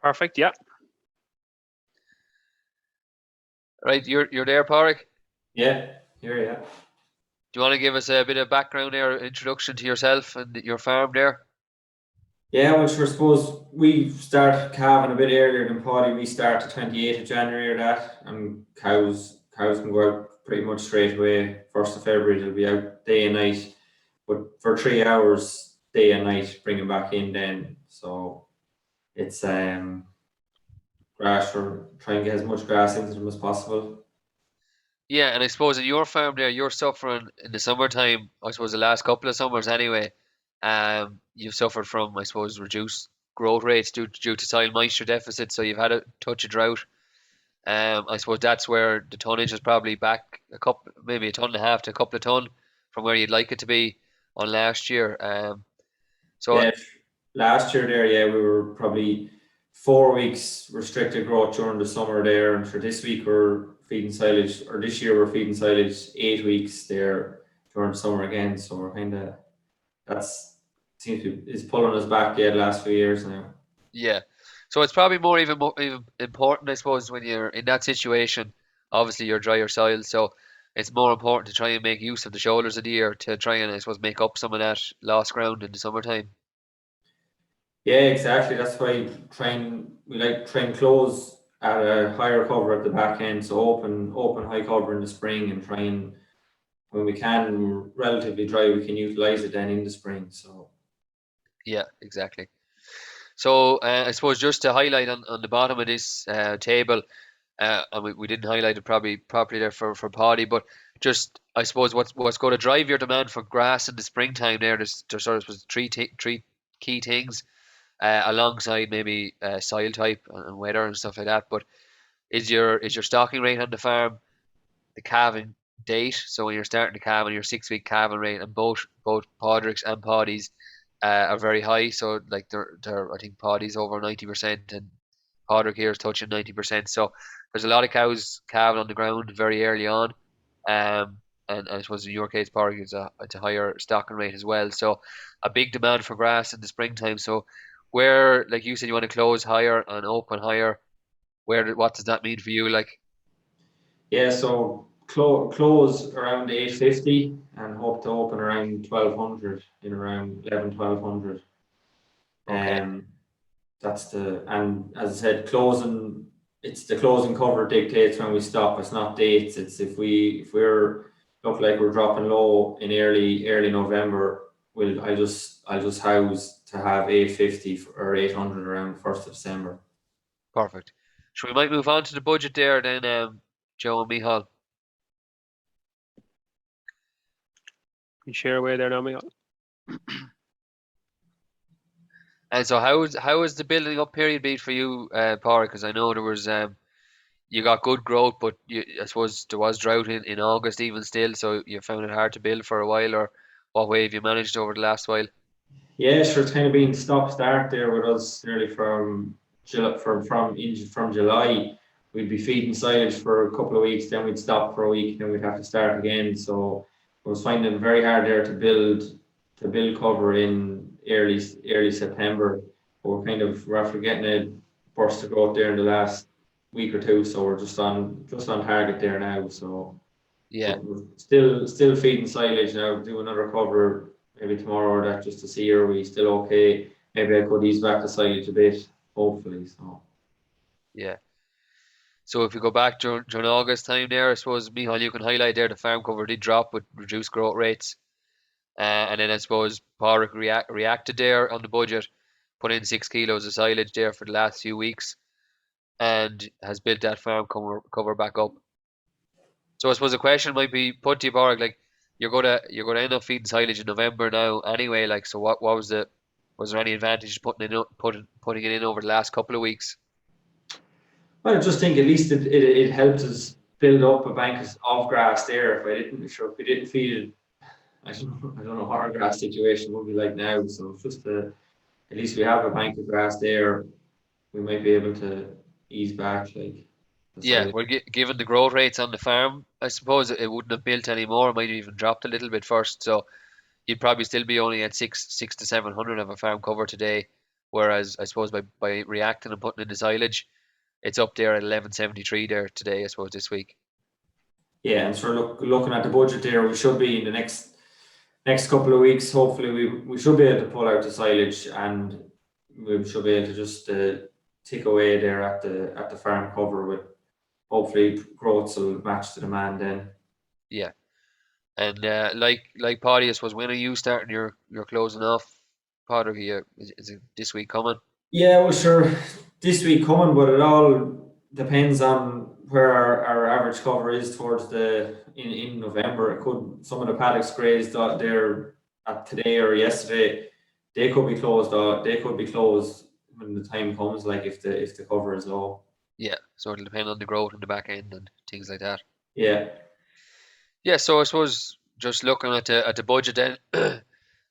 Perfect. Yeah. Right, you're there, Padraig. Yeah, here, yeah. Do you want to give us a bit of background there, introduction to yourself and your farm there? Yeah, well, sure, suppose we start calving a bit earlier than Paudie. We start the 28th of January or that, and cows can go out pretty much straight away. 1st of February, they'll be out day and night, but for 3 hours, day and night, bring them back in then. So it's grass, or try and get as much grass into them as possible. Yeah, and I suppose in your farm there, you're suffering in the summertime, I suppose the last couple of summers anyway, you've suffered from, I suppose, reduced growth rates due to soil moisture deficit, so you've had a touch of drought. I suppose that's where the tonnage is probably back maybe a ton and a half to a couple of ton from where you'd like it to be on last year. So yeah, last year there, yeah, we were probably 4 weeks restricted growth during the summer there, and for this week we're feeding silage, or this year we're feeding silage 8 weeks there during the summer again. So we're kind of, seems to is pulling us back the last few years now. yeah, so it's probably even important, I suppose, when you're in that situation. Obviously, you're drier soil, so it's more important to try and make use of the shoulders of the year to try and, I suppose, make up some of that lost ground in the summertime. Yeah, exactly. That's why we like try and close at a higher cover at the back end, so open high cover in the spring, and try and, when we can, relatively dry, we can utilize it then in the spring. So yeah, exactly. So I suppose just to highlight on the bottom of this table, and we didn't highlight it probably properly there for Paudie, but just, I suppose, what's going to drive your demand for grass in the springtime there, there's sort of three key things, alongside maybe soil type and weather and stuff like that. But is your stocking rate on the farm, the calving date, so when you're starting to calve on your 6-week calving rate, and both Padraig's and Paudie's are very high. So like they're I think Paudie's over 90% and Padraig here is touching 90%. So there's a lot of cows calving on the ground very early on. And I suppose in your case, Padraig, it's a higher stocking rate as well. So a big demand for grass in the springtime. So where, like you said, you want to close higher and open higher, what does that mean for you? Like, yeah, so close around 850 and hope to open around 1200, in around 1200. okay. That's and as I said, it's the closing cover dictates when we stop. It's not dates. It's if we're look like we're dropping low in early November, I'll just house to have 850 or 800 around 1st of December. Perfect. So we might move on to the budget there then, Joe and Michal. You share away there now, Michal. And so how has the building up period been for you, Padraig? Because I know there was you got good growth, but I suppose there was drought in August even still, so you found it hard to build for a while, or what way have you managed over the last while? Yeah, sure. It's kind of been stop-start there with us nearly from July. We'd be feeding silage for a couple of weeks, then we'd stop for a week, then we'd have to start again. So I was finding it very hard there to build cover in early September. But we're after getting a burst of growth there in the last week or two, so we're just on target there now. So Yeah, we're still feeding silage now. Do another cover maybe tomorrow or that, just to see, are we still okay? Maybe I could ease back the silage a bit, hopefully. So yeah. So if you go back during August time there, I suppose, Michal, you can highlight there the farm cover did drop with reduced growth rates. And then I suppose Padraig reacted there on the budget, put in 6 kilos of silage there for the last few weeks, and has built that farm cover back up. So I suppose the question might be put to you, Padraig, like you're gonna end up feeding silage in November now anyway. Like, so what was there any advantage to putting it in over the last couple of weeks? well, I just think at least it helps us build up a bank of grass there. If we didn't feed it, I don't know what our grass situation would be like now. So it's just at least we have a bank of grass there. We might be able to ease back like. Yeah, well, given the growth rates on the farm, I suppose it wouldn't have built any more. It might have even dropped a little bit first. So you'd probably still be only at six to 700 of a farm cover today. Whereas I suppose by reacting and putting in the silage, it's up there at 1173 there today, I suppose, this week. Yeah, and so looking at the budget there, we should be in the next couple of weeks. Hopefully, we should be able to pull out the silage, and we should be able to just tick away there at the farm cover with hopefully growths will match the demand then. Yeah, and like Paudie, I suppose, when are you starting your closing off? Padraig, is it this week coming? Yeah, well, sure, this week coming, but it all depends on where our average cover is towards in November. It could, some of the paddocks grazed there at today or yesterday, they could be closed. They could be closed when the time comes, like if the cover is low. Yeah, so it'll depend on the growth in the back end and things like that. Yeah. Yeah, so I suppose just looking at the budget then,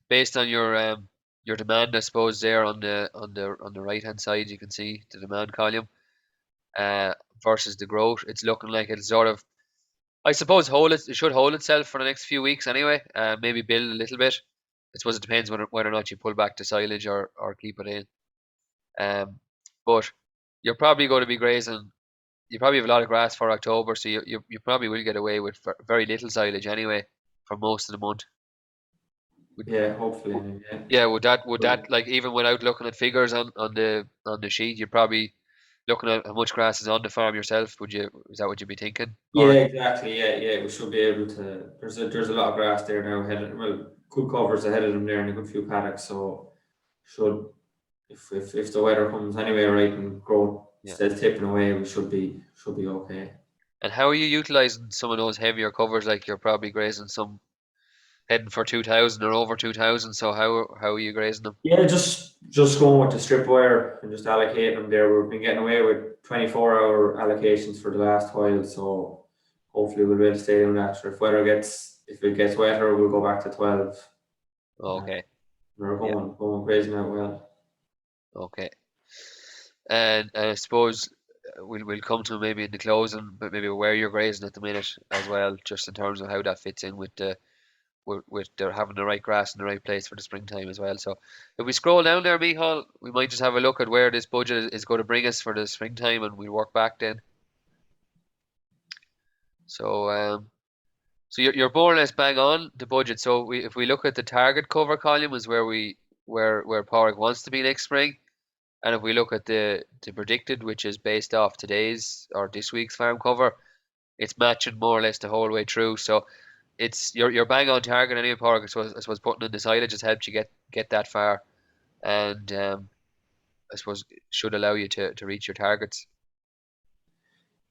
based on your demand, I suppose there on the right hand side you can see the demand column versus the growth. It's looking like it'll sort of, I suppose, it should hold itself for the next few weeks anyway. Maybe build a little bit. I suppose it depends whether or not you pull back the silage or keep it in. But you're probably going to be grazing. You probably have a lot of grass for October, so you probably will get away with very little silage anyway for most of the month. Yeah, hopefully. Yeah. Yeah, would that like, even without looking at figures on the sheet, you're probably looking at how much grass is on the farm yourself? Is that what you'd be thinking? Yeah, exactly. Yeah. We should be able to. There's a lot of grass there now ahead. Good covers ahead of them there and a good few paddocks. So should, if the weather comes anyway right and growth stays tipping away, we should be okay. And how are you utilizing some of those heavier covers? Like, you're probably grazing some heading for 2,000 or over 2,000. So how are you grazing them? Yeah, just going with the strip wire and just allocating them there. We've been getting away with 24-hour allocations for the last while, so hopefully we'll be able to stay on that. If it gets wetter, we'll go back to 12. Okay. We're going grazing out well. Okay. And I suppose we'll come to maybe in the closing, but maybe where you're grazing at the minute as well, just in terms of how that fits in with they're having the right grass in the right place for the springtime as well. So if we scroll down there, Michal, we might just have a look at where this budget is going to bring us for the springtime, and we'll work back then. So you're more or less bang on the budget. So if we look at the target cover column is where Padraig wants to be next spring, and if we look at the predicted, which is based off today's or this week's farm cover, it's matching more or less the whole way through. So it's you're bang on target anyway, Padraig. I suppose putting in the silage has helped you get that far, and I suppose it should allow you to reach your targets.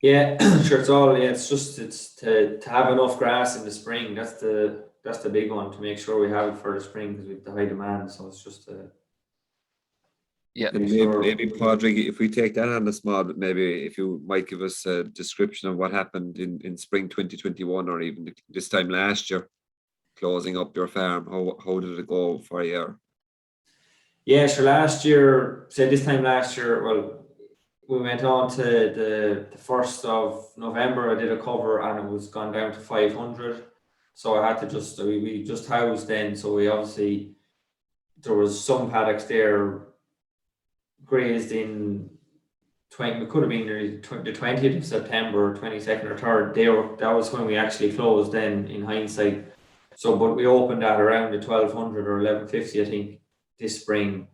Yeah, sure. It's to have enough grass in the spring. That's the big one, to make sure we have it for the spring, because we have the high demand. So it's just yeah. And maybe Padraig, if we take that on the small, maybe if you might give us a description of what happened in spring 2021 or even this time last year, closing up your farm. How did it go for a year? Yeah, sure. This time last year, well, we went on to the 1st of November. I did a cover and it was gone down to 500. So I had to we just housed then. So we obviously, there was some paddocks there grazed in it could have been the 20th of September, 22nd or 3rd. That was when we actually closed then, in hindsight. So, but we opened at around the 1,200 or 1,150, I think, this spring,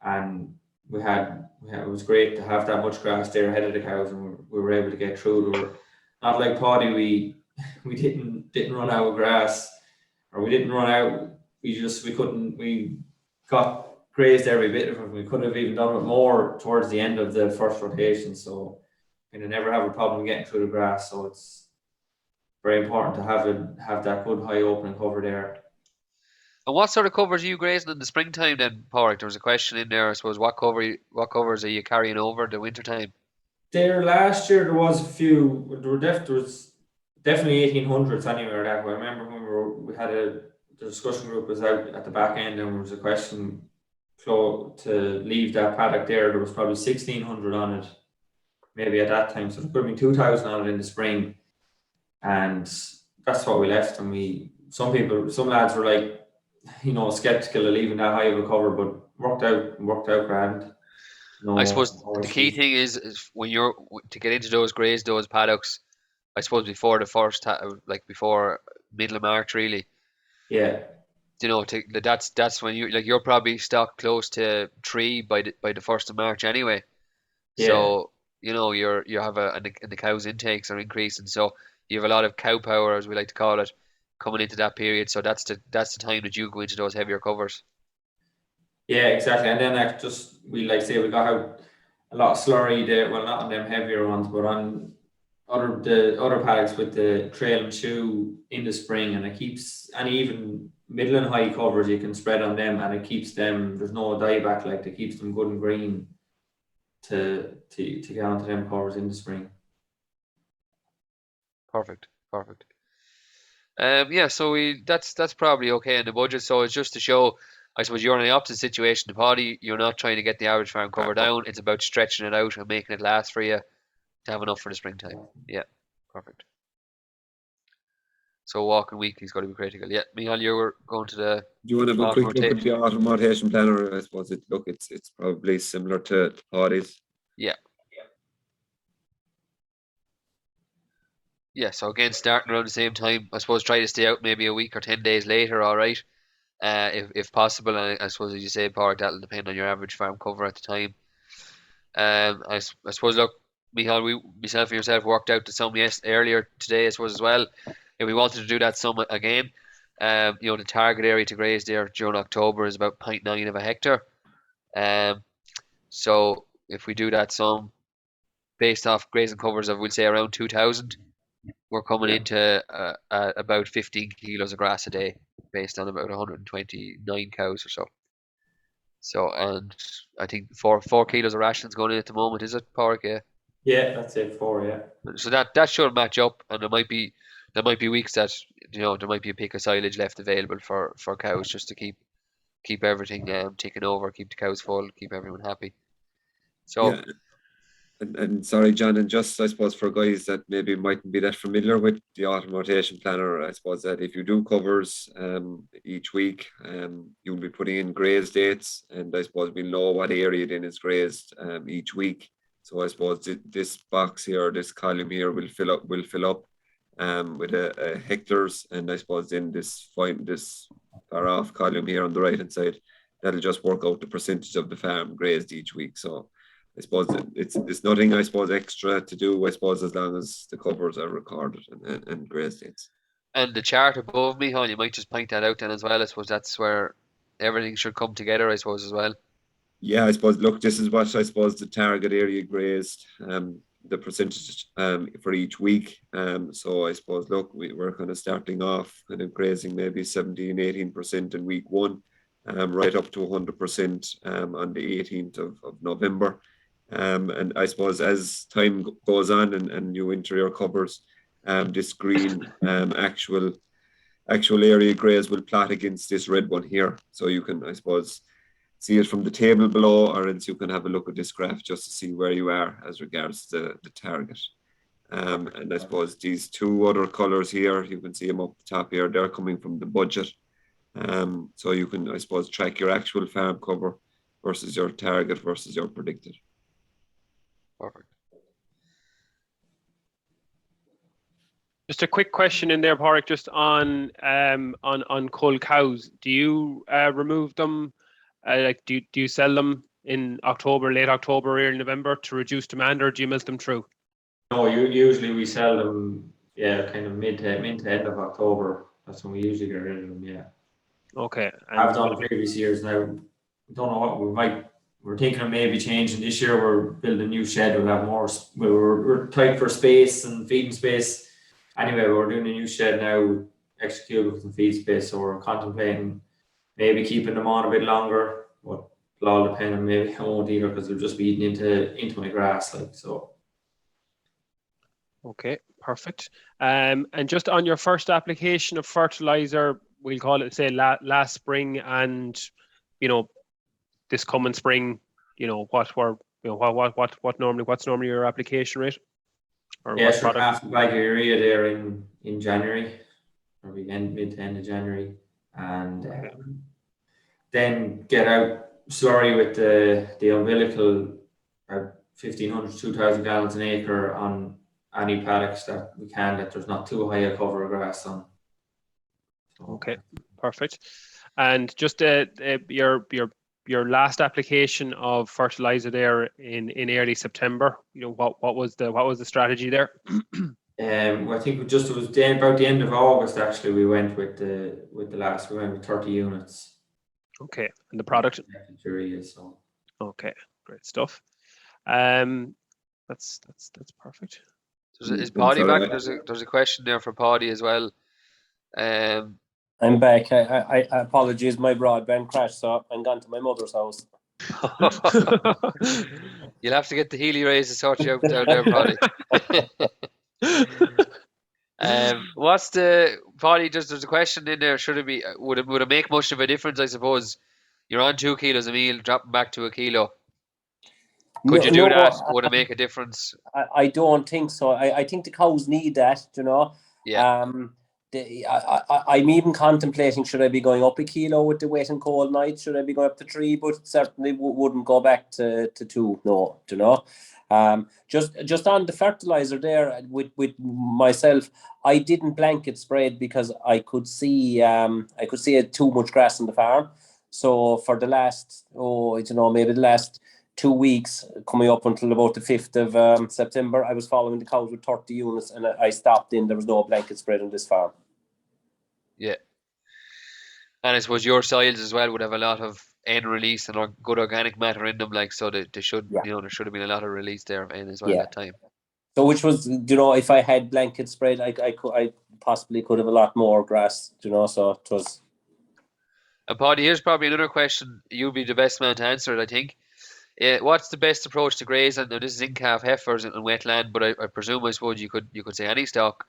and it was great to have that much grass there ahead of the cows, and we were able to get through. We were not like Paudie, we didn't run out of grass, or we didn't run out. We got grazed every bit of it. We could have even done it more towards the end of the first rotation. So I never have a problem getting through the grass. So it's very important to have that good high opening cover there. And what sort of covers are you grazing in the springtime then, Padraig? There was a question in there, I suppose. What covers are you carrying over the winter time? There last year there was a few. There was definitely 1800s anywhere that way. I remember when we had the discussion group was out at the back end, and there was a question to leave that paddock there. There was probably 1600 on it, maybe at that time. So there could have been 2000 on it in the spring, and that's what we left. And some lads were like, skeptical of leaving that high of a cover, but worked out grand. No, I suppose the key thing is when you're to get into those paddocks, I suppose before the first, before middle of March, really. Yeah. That's when you're probably stocked close to 3 by the 1st of March anyway. Yeah. So you have and the cows' intakes are increasing, so you have a lot of cow power, as we like to call it, coming into that period. So that's the time that you go into those heavier covers. Yeah, exactly. And then we got out a lot of slurry there. Well, not on them heavier ones, but on the other paddocks with the trail and shoe in the spring, and even middle and high covers you can spread on them, and it keeps them. There's no dieback, it keeps them good and green to get onto them covers in the spring. Perfect. So that's probably okay in the budget. So it's just to show, I suppose you're in the opposite situation to Paudie. You're not trying to get the average farm cover down. It's about stretching it out and making it last for you to have enough for the springtime. Yeah, perfect. So walking weekly is going to be critical. Yeah, Michal, you were going to the. Do you want to have a quick look at the autumn rotation planner? I suppose it's probably similar to Paudie's. Yeah, so again, starting around the same time, I suppose try to stay out maybe a week or 10 days later, all right, if possible. And I suppose, as you say, Padraig, that'll depend on your average farm cover at the time. I suppose, look, Michal, myself and yourself worked out to some earlier today, I suppose, as well. If we wanted to do that some again, the target area to graze there during October is about 0.9 of a hectare. So if we do that some, based off grazing covers of, we'll say, around 2,000, we're coming into about 15 kilos of grass a day, based on about 129 cows or so. So, and I think 4 kilos of rations going in at the moment, is it, Padraig? Yeah. Yeah, that's it. 4, yeah. So that should match up, and there might be weeks that there might be a pick of silage left available for cows, just to keep everything ticking over, keep the cows full, keep everyone happy. So. Yeah. And sorry, John, and just I suppose for guys that maybe mightn't be that familiar with the autumn rotation planner, I suppose that if you do covers each week, you'll be putting in graze dates, and I suppose we'll know what area then is grazed each week. So I suppose this box here, this column here, will fill up with a hectares, and I suppose then this far off column here on the right hand side, that'll just work out the percentage of the farm grazed each week. So I suppose it's nothing, I suppose, extra to do, I suppose, as long as the covers are recorded and graze dates. And the chart above me, you might just point that out then as well. I suppose that's where everything should come together, I suppose, as well. Yeah, I suppose, look, this is what I suppose the target area grazed, the percentage for each week. So I suppose, look, we're kind of starting off kind of grazing maybe 17-18% in week 1, right up to 100% on the 18th of November. And I suppose as time goes on and you enter your covers, this green actual area graze will plot against this red one here. So you can, I suppose, see it from the table below, or else you can have a look at this graph just to see where you are as regards to the target. And I suppose these 2 other colours here, you can see them up the top here, they're coming from the budget. So you can, I suppose, track your actual farm cover versus your target versus your predicted. Perfect. Just a quick question in there, Padraig, just on cull cows. Do you remove them? Do you sell them in October, late October, early November to reduce demand, or do you milk them through? No, usually we sell them, kind of mid to end of October. That's when we usually get rid of them. Yeah. Okay. I've done previous years now. Don't know what we're thinking of maybe changing this year. We're building a new shed. We'll have more. We're tight for space and feeding space. Anyway, we're doing a new shed now, extra cubicles and feed space. So we're contemplating maybe keeping them on a bit longer. But it'll all depend on maybe I won't either, because they'll just be eating into my grass. So Okay, perfect. And just on your first application of fertilizer, we'll call it, say, last spring, and this coming spring, what's normally your application rate, or Yeah, what sure. product? Half the bag of urea there in January, probably mid to end of January, and then get out slurry with the umbilical, 1,500 to 2,000 gallons an acre on any paddocks that we can, that there's not too high a cover of grass on. So, Okay, perfect. And just your last application of fertilizer there in early September, what was the strategy there? I think it was about the end of August actually. We went with the last. We went with 30 units. Okay, and the product? Urea, so. Okay, great stuff. That's perfect. Is Paudie back? There's a question there for Paudie as well. I'm back. I apologies, my broadband crashed, so I'm gone to my mother's house. You'll have to get the Healy rays to sort you out down there, Paudie. Paudie? There's a question in there. Would it make much of a difference? I suppose you're on 2 kilos a meal, dropping back to 1 kilo. Could you do that? Would it make a difference? I don't think so. I think the cows need that, Yeah. I'm even contemplating, should I be going up 1 kilo with the wet and cold nights? Should I be going up to 3? But certainly wouldn't go back to 2. No, just on the fertilizer there with myself, I didn't blanket spread because I could see too much grass on the farm. So for the last maybe the last 2 weeks coming up until about the 5th of September, I was following the cows with 30 units, and I stopped in. There was no blanket spread on this farm. Yeah. And I suppose your soils as well would have a lot of N release and good organic matter in them, so there should have been a lot of release there in as well that time. So which was, if I had blanket spread, I possibly could have a lot more grass, so it was. And Paudie, here's probably another question. You'll be the best man to answer it, I think. What's the best approach to graze? And now this is in calf heifers and wetland, but I presume, I suppose you could say any stock.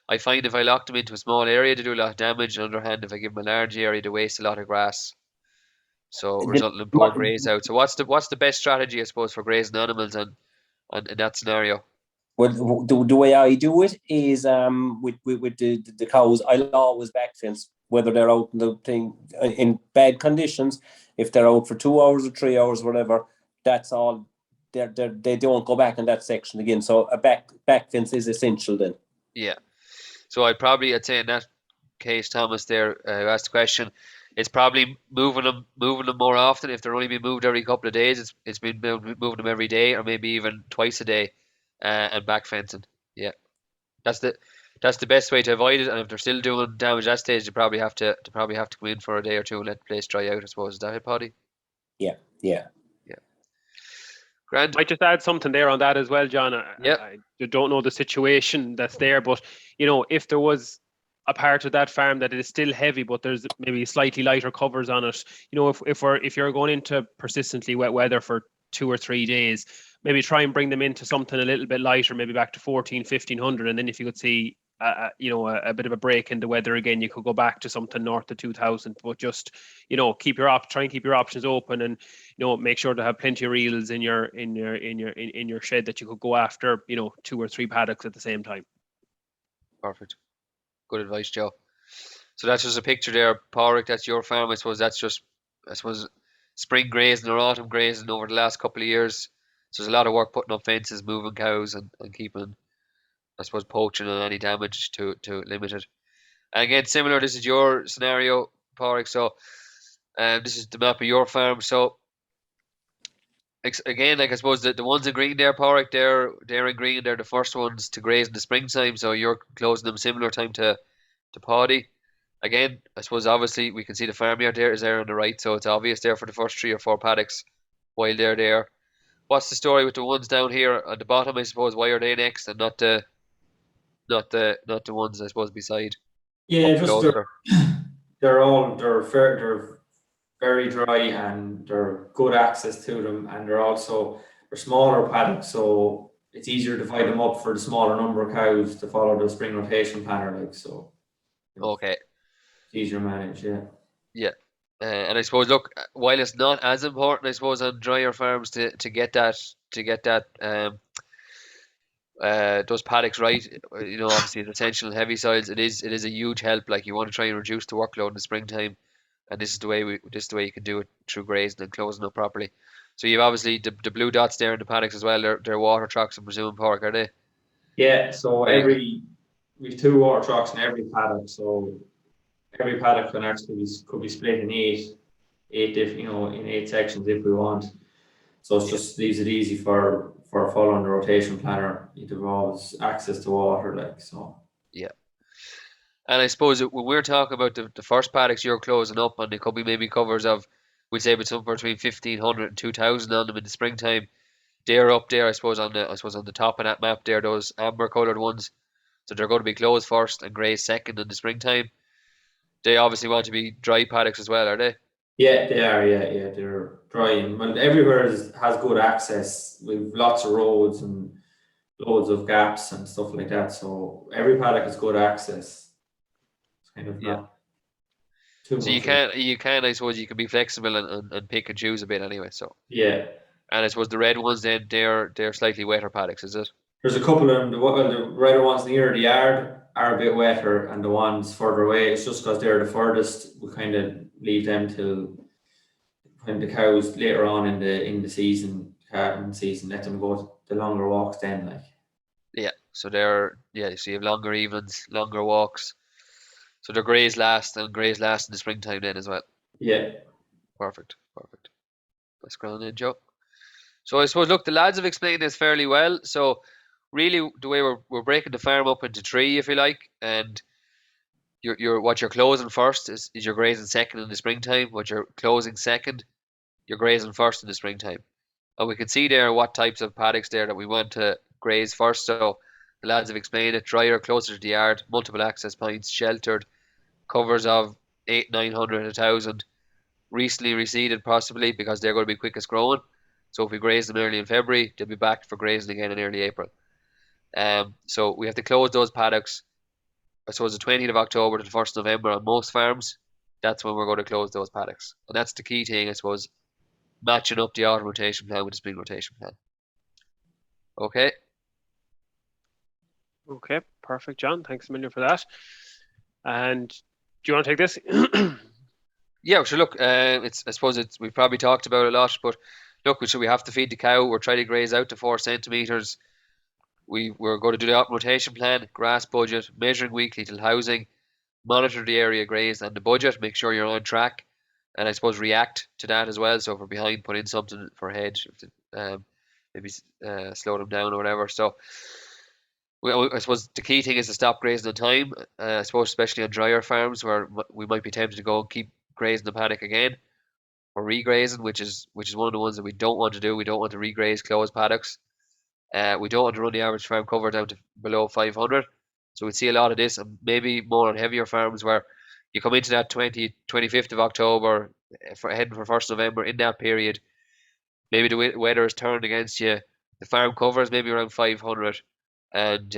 I find if I lock them into a small area, they do a lot of damage. On the other hand, if I give them a large area, they waste a lot of grass. So resulting in poor graze out. So what's the best strategy, I suppose, for grazing animals and in that scenario? Well, the way I do it is with the cows, I'll always back fence, whether they're out in the thing in bad conditions. If they're out for 2 hours or 3 hours, whatever, that's all. They don't go back in that section again. So a back fence is essential then. Yeah. So I'd say in that case, Thomas there asked the question, it's probably moving them more often. If they're only being moved every couple of days, it's been moving them every day, or maybe even twice a day, and back fencing. Yeah, that's the best way to avoid it. And if they're still doing damage at that stage, you probably have to come in for a day or two and let the place dry out, I suppose. Is that it, Paudie? Yeah. Grant, I just add something there on that as well, John. Yeah. I don't know the situation that's there, but if there was a part of that farm that is still heavy, but there's maybe slightly lighter covers on it, if you're going into persistently wet weather for 2 or 3 days, maybe try and bring them into something a little bit lighter, maybe back to 1,500, and then if you could see a bit of a break in the weather again, you could go back to something north of 2,000. But just try and keep your options open, and make sure to have plenty of reels in your shed that you could go after 2 or 3 paddocks at the same time. Perfect. Good advice, Joe. So that's just a picture there, Padraig. That's your farm. I suppose that's just spring grazing or autumn grazing over the last couple of years. So there's a lot of work putting up fences, moving cows, and keeping, I suppose, poaching and any damage to limit it. And again, similar, this is your scenario, Padraig. So this is the map of your farm. So again, I suppose the ones in green there, Padraig, they're in green. They're the first ones to graze in the springtime. So you're closing them similar time to Paudie. Again, I suppose obviously we can see the farmyard there is there on the right, so it's obvious there for the first 3 or 4 paddocks while they're there. What's the story with the ones down here at the bottom? I suppose why are they next and not the ones, I suppose, beside? Yeah, just they're very dry, and they're good access to them, and they're smaller paddocks, so it's easier to divide them up for the smaller number of cows to follow the spring rotation planner, like, so. Okay. It's easier to manage, yeah. Yeah. And I suppose, look, while it's not as important, I suppose, on drier farms to get that those paddocks right, obviously it's essential in heavy soils. It is a huge help. Like, you want to try and reduce the workload in the springtime, and this is the way you can do it, through grazing and closing up properly. So you've obviously the blue dots there in the paddocks as well. They're water trucks, I'm presuming, Park, are they? Yeah. So we've 2 water trucks in every paddock. So every paddock can actually could be split in eight different, in 8 sections if we want. So it's just leaves it easy for following the rotation planner. It involves access to water, like, so. Yeah. And I suppose when we're talking about the first paddocks you're closing up, and there could be maybe covers of, we'd say, somewhere between 1,500 and 2,000 on them in the springtime. They're up there, I suppose, on the top of that map there, those amber coloured ones. So they're going to be closed first and grazed second in the springtime. They obviously want to be dry paddocks as well, are they? Yeah, they are. Yeah, they're dry, and everywhere has good access. We've lots of roads and loads of gaps and stuff like that. So every paddock has good access. It's kind of not too So much. you can, I suppose, you can be flexible and pick and choose a bit anyway. So yeah. And I suppose the red ones then they're slightly wetter paddocks, is it? There's a couple of them. The redder ones near the yard are a bit wetter, and the ones further away, it's just because they're the furthest. We kind of leave them till when the cows later on in the season, let them go the longer walks then, like. Yeah. So so you have longer evens, longer walks. So they're graze last in the springtime then as well. Yeah. Perfect. That's grand then, Joe. So I suppose, look, the lads have explained this fairly well. So really, the way we're breaking the farm up into 3, if you like, and what you're closing first is you're grazing second in the springtime. What you're closing second, you're grazing first in the springtime. And we can see there what types of paddocks there that we want to graze first. So the lads have explained it: drier, closer to the yard, multiple access points, sheltered, covers of 800, 900, 1,000, recently reseeded possibly because they're going to be quickest growing. So if we graze them early in February, they'll be back for grazing again in early April. So we have to close those paddocks, I suppose, the 20th of October to the 1st of November on most farms. That's when we're going to close those paddocks. And that's the key thing, I suppose, matching up the autumn rotation plan with the spring rotation plan. Okay. Okay, perfect, John. Thanks a million for that. And do you want to take this? Yeah, so look, I suppose we've probably talked about it a lot, but look, we have to feed the cow. We're trying to graze out to 4 centimetres. We're going to do the autumn rotation plan, grass budget, measuring weekly till housing, monitor the area grazed and the budget, make sure you're on track, and I suppose react to that as well. So if we're behind, put in something for hedge, maybe slow them down or whatever. So I suppose the key thing is to stop grazing on time. I suppose especially on drier farms where we might be tempted to go and keep grazing the paddock again, or regrazing, which is one of the ones that we don't want to do. We don't want to regraze closed paddocks. We don't want to run the average farm cover down to below 500. So we'd see a lot of this, and maybe more on heavier farms where you come into that 25th of October, heading for 1st of November. In that period, maybe the weather is turned against you. The farm cover is maybe around 500 and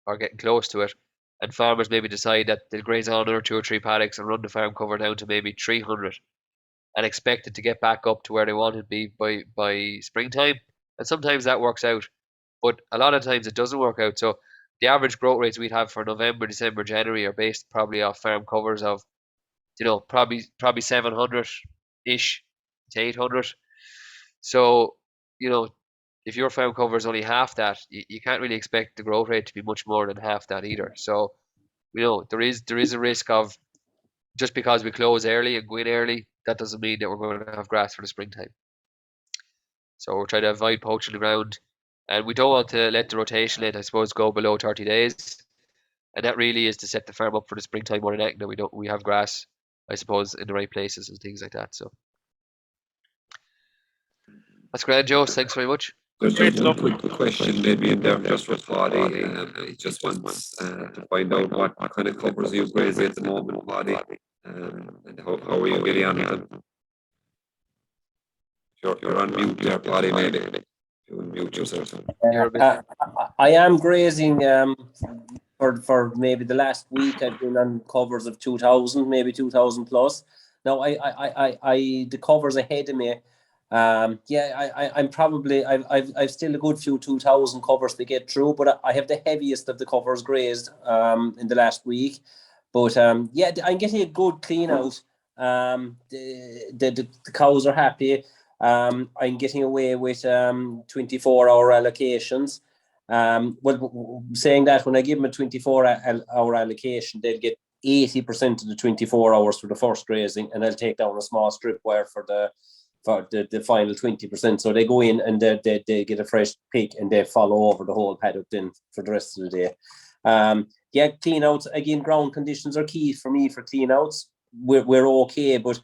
or getting close to it. And farmers maybe decide that they'll graze on another 2 or 3 paddocks and run the farm cover down to maybe 300 and expect it to get back up to where they want it to be by springtime. And sometimes that works out, but a lot of times it doesn't work out. So the average growth rates we'd have for November, December, January are based probably off farm covers of, probably 700-ish to 800. So, if your farm cover is only half that, you can't really expect the growth rate to be much more than half that either. So, there is a risk of, just because we close early and go in early, that doesn't mean that we're going to have grass for the springtime. So we're trying to avoid poaching the ground, and we don't want to let the rotation length, I suppose, go below 30 days. And that really is to set the farm up for the springtime more than anything, that we have grass, I suppose, in the right places and things like that. So that's great, Joe. Thanks very much. There's just one quick question maybe in there just for Paudie. He just wants to find out what kind of covers you grazing at the moment, Paudie, and how are you getting on with them? You're on mute there, Paudie, maybe. You will mute yourself. I am grazing for maybe the last week. I've been on covers of 2,000, maybe 2,000 plus. Now I the covers ahead of me. I'm probably I've still a good few 2,000 covers to get through, but I have the heaviest of the covers grazed in the last week. But I'm getting a good clean out. The cows are happy. I'm getting away with 24-hour allocations. Saying that, when I give them a 24-hour allocation, they'll get 80% of the 24 hours for the first grazing, and I'll take down a small strip wire for the final 20%. So they go in and they get a fresh pick and they follow over the whole paddock then for the rest of the day. Clean outs again. Ground conditions are key for me for clean outs. We're okay, but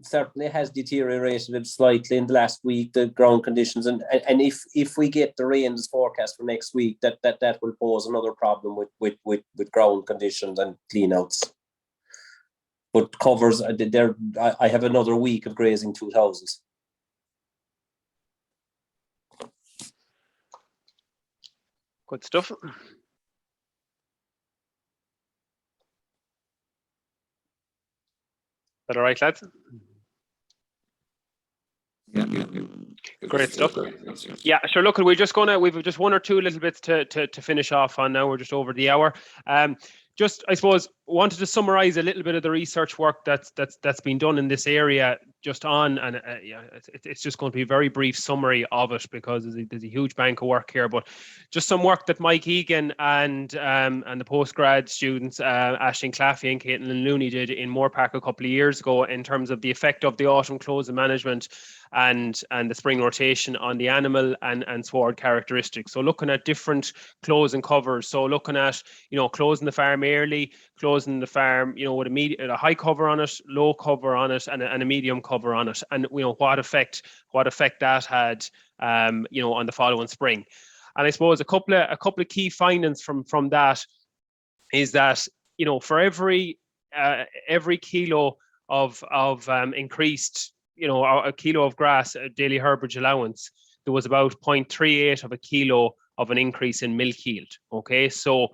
certainly has deteriorated slightly in the last week, the ground conditions, and if we get the rains forecast for next week, that will pose another problem with ground conditions and clean outs. But covers, I have another week of grazing 2,000s. Good stuff. That all right, lads? Yeah. Great stuff. Yeah, sure. Look, we've just one or two little bits to finish off on now. We're just over the hour. Just, I suppose, wanted to summarize a little bit of the research work that's been done in this area just on, and it's just going to be a very brief summary of it because there's a huge bank of work here, but just some work that Mike Egan and the postgrad students, Aisling Claffey and Caitlin Looney, did in Moorpark a couple of years ago in terms of the effect of the autumn closing management and the spring rotation on the animal and sward characteristics. So looking at different closing covers. So looking at, closing the farm early, closing the farm, with a high cover on it, low cover on it, and a medium cover on it, and what effect that had, on the following spring. And I suppose a couple of key findings from that is that, for every kilo of increased, a kilo of grass, daily herbage allowance, there was about 0.38 of a kilo of an increase in milk yield. Okay, so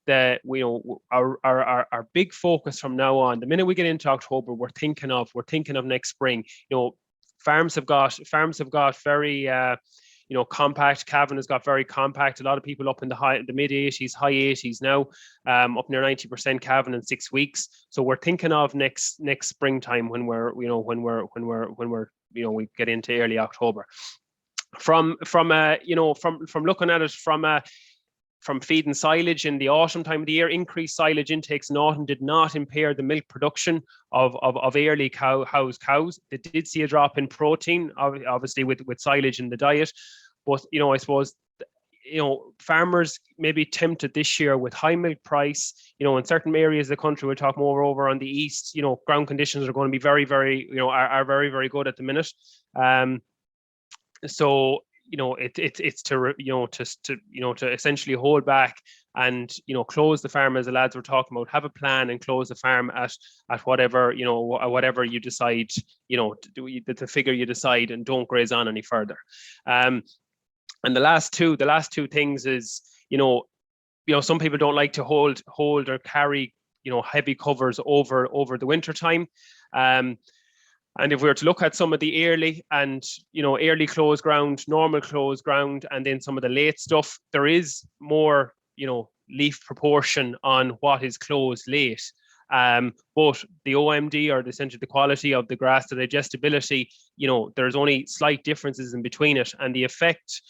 our big focus from now on, the minute we get into October, we're thinking of next spring. Farms have got very compact. Cavan has got very compact. A lot of people up in the mid 80s, high 80s now, up near 90% Cavan in 6 weeks. So we're thinking of next springtime when we get into early October. From looking at it from feeding silage in the autumn time of the year, increased silage intakes in autumn did not impair the milk production of early cows. They did see a drop in protein, obviously with silage in the diet, but I suppose farmers may be tempted this year with high milk price. In certain areas of the country, we'll talk more over on the east. Ground conditions are going to be very, very, are very, very good at the minute. So it's to essentially hold back and close the farm, as the lads were talking about. Have a plan and close the farm at whatever whatever you decide, the figure you decide, and don't graze on any further. And the last two things is some people don't like to hold or carry heavy covers over the winter time. And if we were to look at some of the early and, early closed ground, normal closed ground, and then some of the late stuff, there is more, leaf proportion on what is closed late. But the OMD, or essentially the quality of the grass, the digestibility, there's only slight differences in between it. And the effect,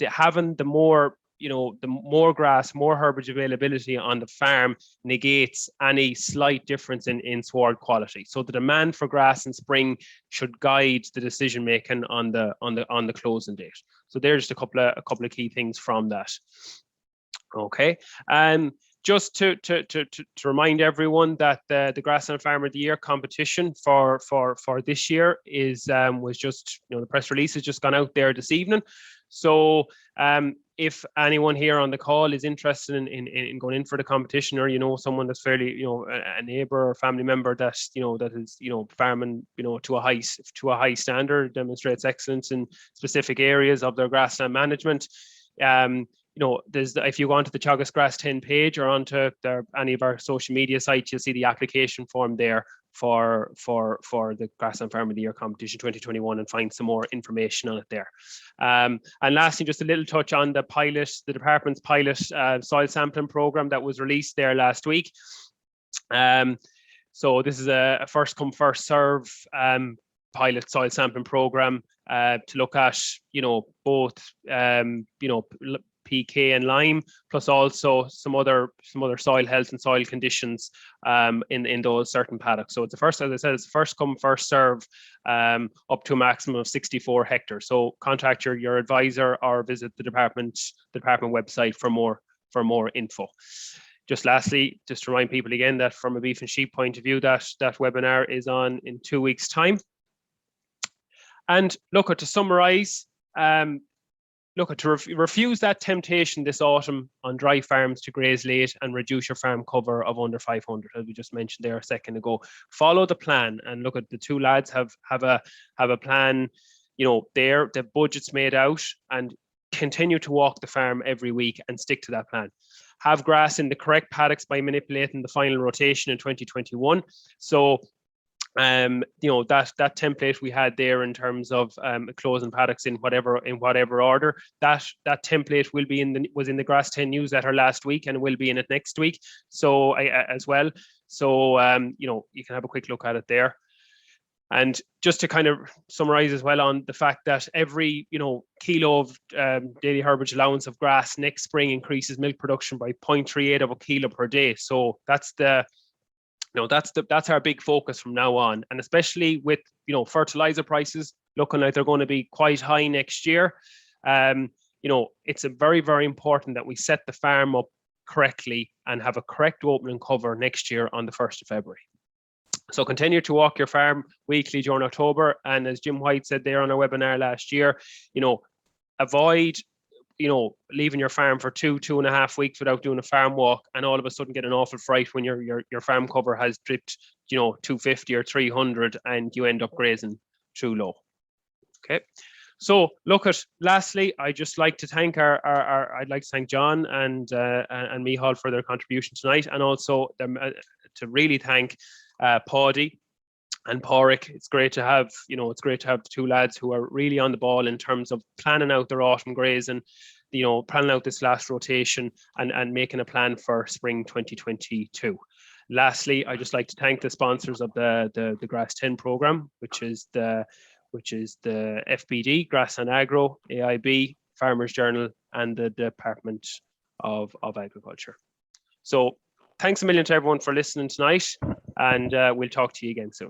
having the more grass, more herbage availability on the farm negates any slight difference in sward quality. So the demand for grass in spring should guide the decision making on the closing date. So there's just a couple of key things from that. Okay. Just to remind everyone that the Grassland Farmer of the Year competition for this year was just, the press release has just gone out there this evening. So if anyone here on the call is interested in going in for the competition, or someone that's fairly a neighbor or family member that that is farming to a high standard, demonstrates excellence in specific areas of their grassland management, if you go onto the Teagasc Grass 10 page or onto any of our social media sites, you'll see the application form there for the Grassland Farm of the Year competition 2021, and find some more information on it there. And lastly, just a little touch on the department's pilot soil sampling program that was released there last week. So this is a first come first serve pilot soil sampling program to look at both PK and lime, plus also some other soil health and soil conditions in those certain paddocks. So it's as I said, it's first come first serve up to a maximum of 64 hectares. So contact your advisor or visit the department website for more info. Just lastly, just to remind people again that from a beef and sheep point of view, that webinar is on in 2 weeks' time. And look, to summarize, to refuse that temptation this autumn on dry farms to graze late and reduce your farm cover of under 500, as we just mentioned there a second ago. Follow the plan, and look at the two lads have a plan. The budget's made out, and continue to walk the farm every week and stick to that plan. Have grass in the correct paddocks by manipulating the final rotation in 2021. So that template we had there in terms of closing paddocks in whatever order, that template will be was in the Grass 10 newsletter last week, and will be in it next week, so as well. So you can have a quick look at it there. And just to kind of summarize as well on the fact that every kilo of daily herbage allowance of grass next spring increases milk production by 0.38 of a kilo per day. So that's our big focus from now on, and especially with fertilizer prices looking like they're going to be quite high next year. It's very, very important that we set the farm up correctly and have a correct opening cover next year on the 1st of February. So continue to walk your farm weekly during October, and as Jim White said there on our webinar last year, avoid leaving your farm for 2.5 weeks without doing a farm walk, and all of a sudden get an awful fright when your farm cover has dripped 250 or 300 and you end up grazing too low. Okay, so lastly, I'd just like to thank I'd like to thank John and Micheál for their contribution tonight, and also to really thank Paudie and Padraig. It's great to have the two lads who are really on the ball in terms of planning out their autumn graze, and planning out this last rotation, and making a plan for spring 2022. Lastly, I just like to thank the sponsors of the Grass 10 program, which is the FBD, Grassland Agro, AIB, Farmers Journal, and the Department of Agriculture. So thanks a million to everyone for listening tonight, and we'll talk to you again soon.